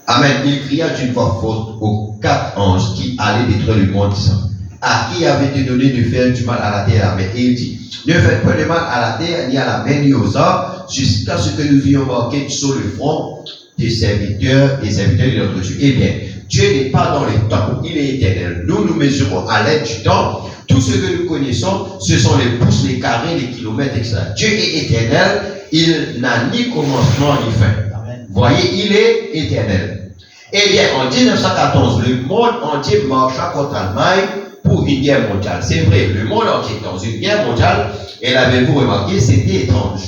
[SPEAKER 3] Amen. Il cria d'une voix forte aux 4 anges qui allaient détruire le monde, disant, à qui avait été donné de faire du mal à la terre et à la mer? Et il dit, ne faites pas de mal à la terre, ni à la mer, ni aux arbres, jusqu'à ce que nous ayons marqué sur le front des serviteurs et serviteurs de notre Dieu. Eh bien, Dieu n'est pas dans les temps, il est éternel. Nous nous mesurons à l'aide du temps. Tout ce que nous connaissons, ce sont les pouces, les carrés, les kilomètres, etc. Dieu est éternel, il n'a ni commencement ni fin.
[SPEAKER 4] Amen.
[SPEAKER 3] Voyez, il est éternel. Eh bien, en 1914, le monde entier marcha contre l'Allemagne pour une guerre mondiale. C'est vrai, le monde entier dans une guerre mondiale, et l'avez-vous remarqué, c'était étrange.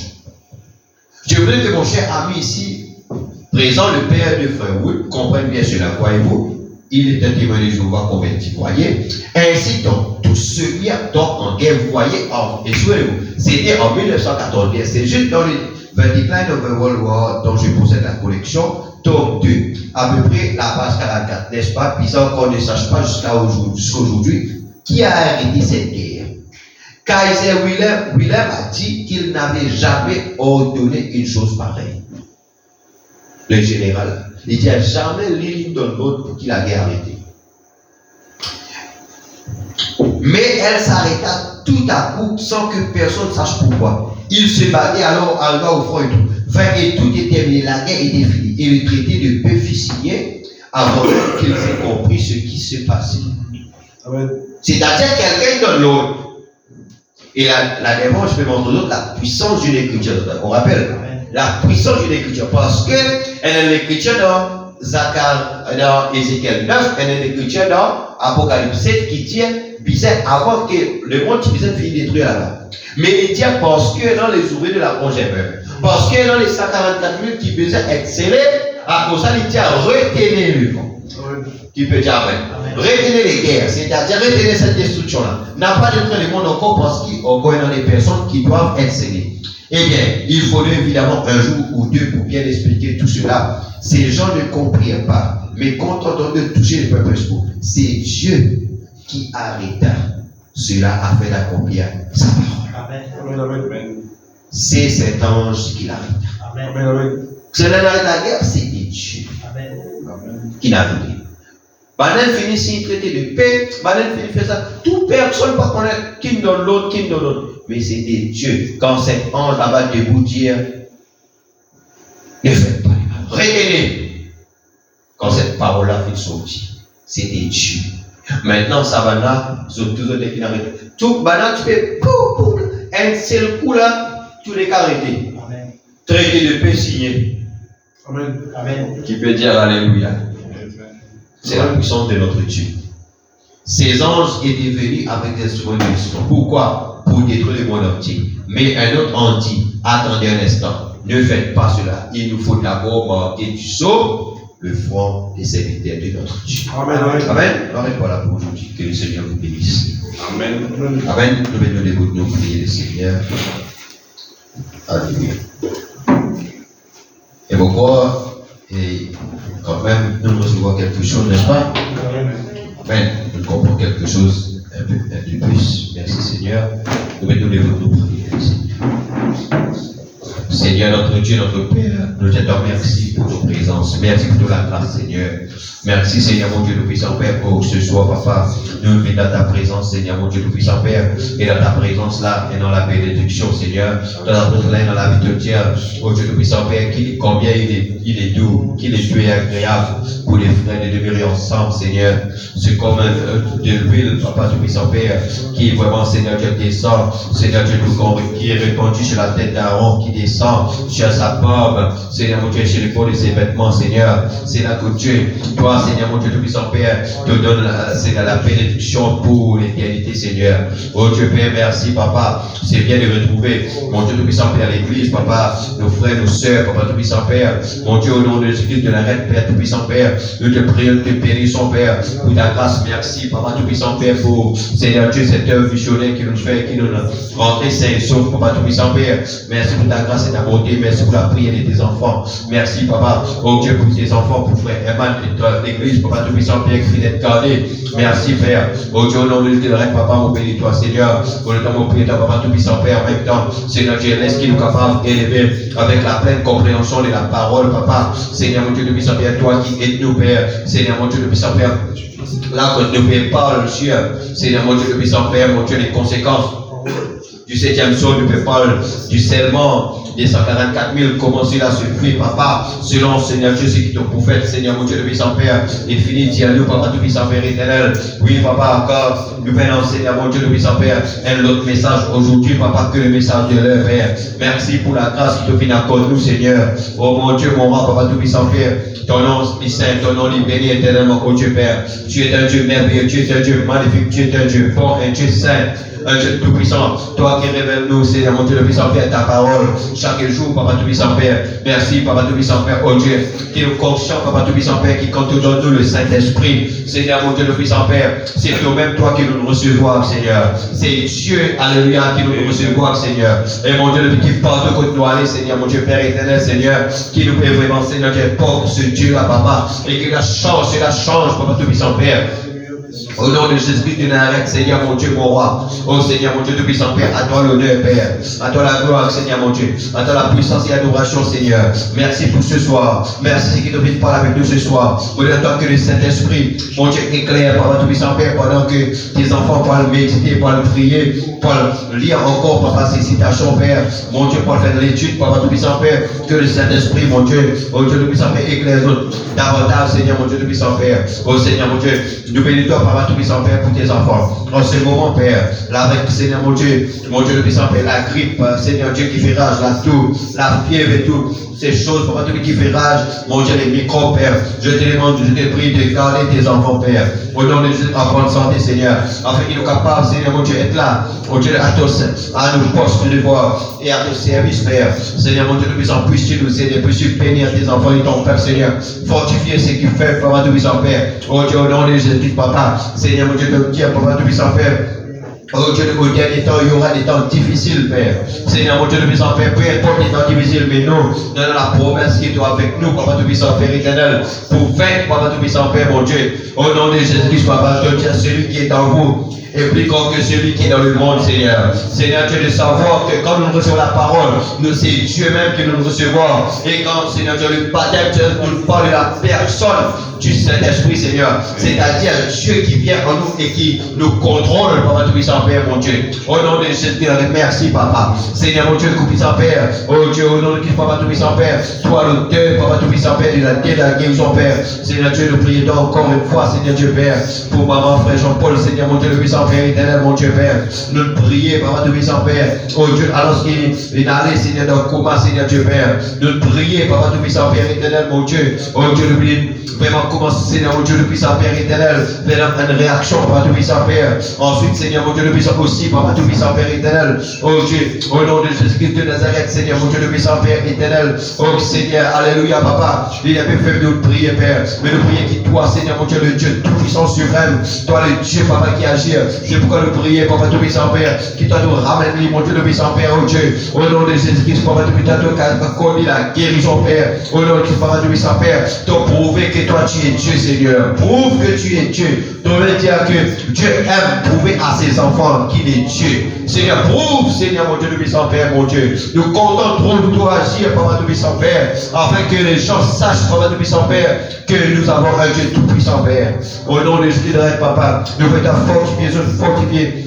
[SPEAKER 3] Je voudrais que mon cher ami ici, présent, le père de Frère Wood, comprenne bien cela. Voyez-vous, il est un témoin de Jéhovah converti. Voyez, ainsi donc, tout se mit donc en guerre. Vous voyez, et souvenez-vous, c'était en 1914. C'est juste dans le The Decline of the World War dont je possède la collection, tome 2, à peu près la page 44, n'est-ce pas? Bizarre qu'on ne sache pas jusqu'à aujourd'hui qui a arrêté cette guerre. Kaiser Wilhelm a dit qu'il n'avait jamais ordonné une chose pareille. Le général, il dit jamais l'île donne l'autre pour qu'il la guerre arrêtée. Mais elle s'arrêta tout à coup sans que personne ne sache pourquoi. Il se battait alors arriva au front et tout. Enfin, et tout est terminé, la guerre était finie. Et le traité de paix fut signé avant qu'ils aient compris ce qui se passait.
[SPEAKER 1] Amen.
[SPEAKER 3] C'est-à-dire quelqu'un donne l'autre. Et la défense, je peux montrer aux autres la puissance d'une écriture. On rappelle la puissance d'une écriture. Parce que elle est l'écriture dans dans Ézéchiel 9, elle est l'écriture dans Apocalypse 7 qui dit bizarre avant que le monde qui puisse finir détruit là-bas. Mais il dit parce que dans les ouvriers de la congé parce que dans les 144 000 qui besoin exceller, à cause de ça, il dit retenez le vent. Tu peux dire amen. Retenez les guerres, c'est-à-dire retenez cette destruction-là. N'a pas détruire le monde encore parce qu'il y a encore des personnes qui doivent exceller. Eh bien, il faudrait évidemment un jour ou deux pour bien expliquer tout cela. Ces gens ne comprirent pas, mais contentant de toucher le peuple expo, c'est Dieu qui arrêta cela afin d'accomplir sa parole.
[SPEAKER 4] Amen.
[SPEAKER 1] Amen. Amen.
[SPEAKER 2] Amen.
[SPEAKER 3] C'est cet ange qui l'arrêta.
[SPEAKER 4] Amen.
[SPEAKER 1] Amen. Amen.
[SPEAKER 3] Cela dans la guerre, c'était Dieu
[SPEAKER 4] Amen.
[SPEAKER 3] qui l'arrêta. Banane finit si traité de paix, Banane finit faire ça. Toute personne ne peut connaître qui donne l'autre, qui donne l'autre. Mais c'était Dieu. Quand cet ange là-bas debout dire, ne faites pas les mal. Retenez. Quand cette parole-là fait sortir, c'était Dieu Maintenant, ça va là, sur tous les qui n'arrêtent. Tout, maintenant, tu fais pou, un seul coup là, tous les cas arrêtés.
[SPEAKER 4] Amen.
[SPEAKER 3] Traité de paix signé.
[SPEAKER 1] Amen.
[SPEAKER 4] Amen.
[SPEAKER 3] Qui peut dire Alléluia. C'est la puissance de notre Dieu. Ces anges étaient venus avec des instruments de destruction. Pourquoi? Pour détruire le monde entier. Mais un autre en dit, attendez un instant, ne faites pas cela. Il nous faut d'abord marquer du sceau le front des serviteurs de notre Dieu.
[SPEAKER 1] Amen. Amen.
[SPEAKER 3] Amen. On voilà pour aujourd'hui. Que le Seigneur vous bénisse.
[SPEAKER 2] Amen.
[SPEAKER 3] Amen. Nous mettons debout, nous prier le Seigneur. Alléluia. Et pourquoi, et quand même, nous recevons quelque chose, n'est-ce pas? Amen. Nous comprenons quelque chose un peu plus. Merci Seigneur. Nous mettons debout, nous prier le Seigneur. Seigneur, notre Dieu, notre Père, nous te disons merci pour ton présence. Merci pour la grâce, Seigneur. Merci, Seigneur, mon Dieu, nous puissons Père, pour ce soir, Papa. Nous venons dans ta présence, Seigneur, mon Dieu, nous puissons Père. Et dans ta présence là, et dans la bénédiction, Seigneur. Dans la présence là, et dans la vie de Dieu. Oh Dieu, nous puissons Père, combien il est doux, qu'il est doux et agréable pour les frères de demeurer ensemble, Seigneur. C'est comme de l'huile, Papa, nous puissons Père, qui vraiment, Seigneur Dieu, descend. Seigneur Dieu, qui est répandu sur la tête d'Aaron, qui descend sur sa barbe, Seigneur mon Dieu, sur le corps de ses vêtements, Seigneur. C'est là que Dieu, toi, Seigneur mon Dieu, tout puissant Père, te donne la bénédiction pour l'éternité, Seigneur. Oh Dieu Père, merci, Papa. C'est bien de retrouver, mon Dieu, tout puissant Père, l'église, Papa, nos frères, nos sœurs, Papa, tout puissant Père. Mon Dieu, au nom de Jésus-Christ de la reine, Père, tout puissant Père, nous te prions, nous te bénissons, Père, pour ta grâce. Merci, Papa, tout puissant Père, pour, Seigneur Dieu, cette œuvre visionnaire qui nous fait, qui nous rend sains et saufs, Papa, tout puissant Père. Merci pour ta grâce et ta bonté. Merci pour la prière de tes enfants. Merci, Papa. Oh Dieu, pour tes enfants, pour frère Herman, l'église, Papa, tout puissant Père, qui d'être gardé. Merci, Père. Oh Dieu, au nom de Dieu, Papa, mon bénis-toi, Seigneur. Au nom de mon prière, Papa, tout puissant Père, en même temps, Seigneur Dieu, laisse qu'il nous capable d'élever avec la pleine compréhension de la parole, Papa. Seigneur, mon Dieu, tout puissant Père, toi qui aides nous, Père. Seigneur, mon Dieu, tout puissant Père. Là, quand nous ne parle, Dieu, Seigneur, mon Dieu, tout puissant Père, mon Dieu, les conséquences du 7e psaume, nous parle du scellement des 144 000, comment cela se fait, Papa, selon Seigneur Dieu, ce qui est ton prophète, Seigneur mon Dieu, le puissant Père, il finit, dis à nous, Papa, tout puissant Père éternel. Oui, Papa, encore, nous venons, Seigneur mon Dieu, le puissant Père, un autre message aujourd'hui, Papa, que le message de l'heure, Père. Merci pour la grâce qui te vient accorde nous, Seigneur. Oh mon Dieu, mon roi, Papa, tout puissant Père, ton nom est saint, ton nom est béni éternellement, oh Dieu Père. Tu es un Dieu merveilleux, tu es un Dieu magnifique, tu es un Dieu fort, un Dieu saint. Un Dieu tout-puissant, toi qui révèles nous, Seigneur mon Dieu, le puissant Père, ta parole, chaque jour, Papa tout-puissant Père. Merci, Papa tout-puissant Père, oh Dieu, qui nous conscient, Papa tout-puissant Père, qui compte dans nous le Saint-Esprit. Seigneur mon Dieu, le puissant Père, c'est toi-même, toi qui nous recevons, Seigneur. C'est Dieu, alléluia, qui nous recevons, Seigneur. Et mon Dieu, qui porte de nous aller, Seigneur, mon Dieu, Père éternel, Seigneur, qui nous fait vraiment, Seigneur, qui porte ce Dieu-là, Papa, et qui la change, Papa tout-puissant Père. Au nom de Jésus-Christ de Nazareth, Seigneur mon Dieu, mon roi. Oh Seigneur mon Dieu, tout-puissant Père, à toi l'honneur, Père. À toi la gloire, Seigneur mon Dieu. À toi la puissance et l'adoration, Seigneur. Merci pour ce soir. Merci qui te vient parler avec nous ce soir. Au temps que le Saint-Esprit, mon Dieu, éclaire, Papa tout-puissant Père, pendant que tes enfants peuvent méditer, peuvent prier, peuvent lire encore, Papa, ces citations, Père. Mon Dieu, peuvent faire l'étude, Papa tout-puissant Père, que le Saint-Esprit, mon Dieu, oh Dieu, tout-puissant Père, éclaire davantage, Seigneur mon Dieu, tout-puissant Père. Oh Seigneur mon Dieu, nous bénissons, Papa tout-puissant Père, pour tes enfants. En ce moment, Père, là avec Seigneur mon Dieu, le puissant Père, la grippe, Seigneur Dieu qui fait rage, la toux, la fièvre et tout, ces choses, Papa tout qui fait rage, mon Dieu, les microbes, Père, je te demande, je te prie de garder tes enfants, Père, au nom de Jésus, en bonne santé, Seigneur, afin qu'ils soient capables, Seigneur mon Dieu, d'être là, mon Dieu, à nos postes de devoir et à ton service, Père. Seigneur mon Dieu, le puissant, puisses-tu nous aider, puisses-tu bénir tes enfants et ton Père, Seigneur, fortifier ce qui fait, Papa tout puissant Père, oh Dieu, au nom de Jésus, Papa, Seigneur mon Dieu, de dire, Papa tout puissant Père. Oh Dieu, au dernier temps, il y aura des temps difficiles, Père. Seigneur, mon Dieu, le puissant Père, peu importe les temps difficiles, mais nous, dans la promesse qui est avec nous, Papa tout puissant Père éternel, pour vaincre, Papa tout puissant Père, mon Dieu, au nom de Jésus-Christ, Papa, je dis à celui qui est en vous, et plus grand que celui qui est dans le monde, Seigneur. Seigneur, Dieu, de savoir que quand nous recevons la parole, nous, c'est Dieu même qui nous recevons. Et quand, Seigneur, Dieu, le baptême, nous parle de la personne du Saint-Esprit, Seigneur. C'est-à-dire Dieu qui vient en nous et qui nous contrôle, Papa Tout-Puissant Père, mon Dieu. Au nom de Jésus, merci, Papa. Seigneur, mon Dieu, Tout-Puissant Père. Oh Dieu, au nom de Christ, Papa Tout-Puissant Père. Toi, l'auteur, Papa Tout-Puissant Père, de la guérison, Père. Seigneur Dieu, nous prions encore une fois, Seigneur Dieu, Père. Pour maman, frère Jean-Paul, Seigneur, mon Dieu, le puissant Père éternel, mon Dieu, Père. Nous prions, Papa Tout-Puissant Père. Oh Dieu, alors qu'il est allé, Seigneur, dans le coma, Seigneur Dieu, Père. Nous prions, Papa Tout-Puissant Père éternel, mon Dieu. Oh Dieu, nous prions. Vraiment commencer, Seigneur, mon Dieu, le puissant Père éternel, faire une réaction, Papa Tout-Puissant Père. Ensuite, Seigneur, mon Dieu, le puissant aussi, Papa Tout-Puissant Père éternel. Oh Dieu, au nom de Jésus-Christ de Nazareth, Seigneur, mon Dieu, le puissant Père éternel. Oh Seigneur, alléluia, Papa. Il a fait faire de prier, Père. Mais nous prions qui toi, Seigneur, mon Dieu, le Dieu tout-puissant suprême. Toi, le Dieu, Papa, qui agit. C'est pourquoi nous prions, Papa Tout-Puissant Père, qui toi nous ramène, mon Dieu, le puissant Père, oh Dieu. Au nom de Jésus-Christ, Papa Tout-Puissant, qui a connu la guérison, Père. Au nom de Papa Tout-Puissant Père, t'as prouvé que toi, tu es Dieu, Seigneur. Prouve que tu es Dieu. Tu veux dire que Dieu aime prouver à ses enfants qu'il est Dieu. Seigneur, prouve, Seigneur, mon Dieu, le puissant Père, mon Dieu. Nous comptons trop de toi agir, Papa, le puissant Père, afin que les gens sachent, Papa, le puissant Père, que nous avons un Dieu tout-puissant, Père. Au nom de Jésus, Papa, nous voulons fortifier.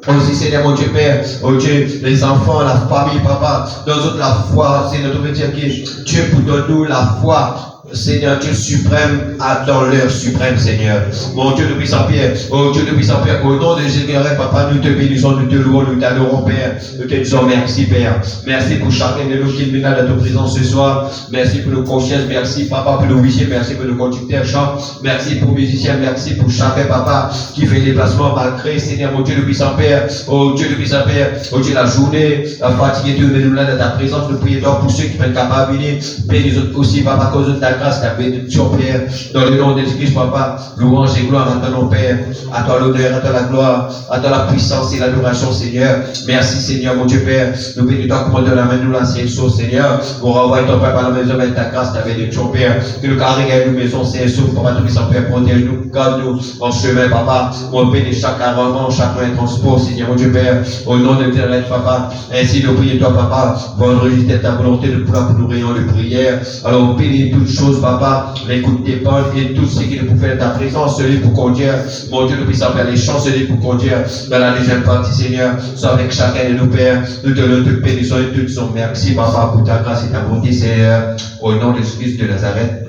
[SPEAKER 3] Aussi, Seigneur, mon Dieu, Père, oh Dieu, les enfants, la famille, Papa, dans autres la foi, Seigneur, tu veux dire que Dieu pour donner la foi. Seigneur Dieu suprême, dans l'heure suprême, Seigneur. Mon Dieu de puissant Père, oh Dieu de puissant Père, au nom de Jésus, Papa, nous te bénissons, nous te louons, nous t'adorons, Père. Nous te disons merci, Père. Merci pour chacun de nous qui est venu à ta présence ce soir. Merci pour nos consciences, merci, Papa, pour nos huissiers, merci pour nos conducteurs chants. Merci pour les musiciens, merci pour chacun, Papa, qui fait des déplacements malgré, Seigneur, mon Dieu de puissant Père, oh Dieu de puissant Père, oh Dieu, la journée, la fatigue, de nous là dans ta présence, nous prions donc pour ceux qui sont capables de venir, bénis aussi, Papa, à cause de ta grâce, ta bénédiction, Père, dans le nom de Jésus-Christ, Papa, louange et gloire à ton Père, à toi l'honneur, à toi la gloire, à toi la puissance et l'adoration, Seigneur. Merci, Seigneur, mon Dieu Père, nous bénissons comment de la main, nous la sauce, Seigneur, on renvoie ton Père par la maison avec ta grâce, ta bénédiction, Père, que le carré gagne nous maison, c'est sauf, Papa, tout puissant Père, protège-nous, garde-nous en chemin, Papa, on bénit chaque arrangement, chaque moyen de transport, Seigneur, mon Dieu Père, au nom de l'éternel, Papa, ainsi nous prions toi, Papa, vendredi, ta volonté de pouvoir pour nous réunions de prière, alors bénis toutes choses, Papa, l'écoute des paroles et tout ce qui est pour faire ta présence, celui pour conduire, mon Dieu, nous puissions faire les chants, celui pour conduire dans la deuxième partie, Seigneur, soit avec chacun de nos pères, nous te bénissons et te disons merci, Papa, pour ta grâce et ta bonté, Seigneur, au nom de Jésus de Nazareth.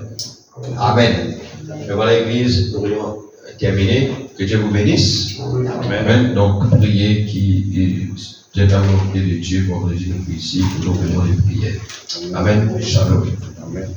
[SPEAKER 3] Amen. Et voilà, l'église, nous allons terminer. Que Dieu vous bénisse. Amen. Donc, priez qui est la volonté de Dieu pour nous ici, pour nous demander de prier. Amen. Shalom. Amen.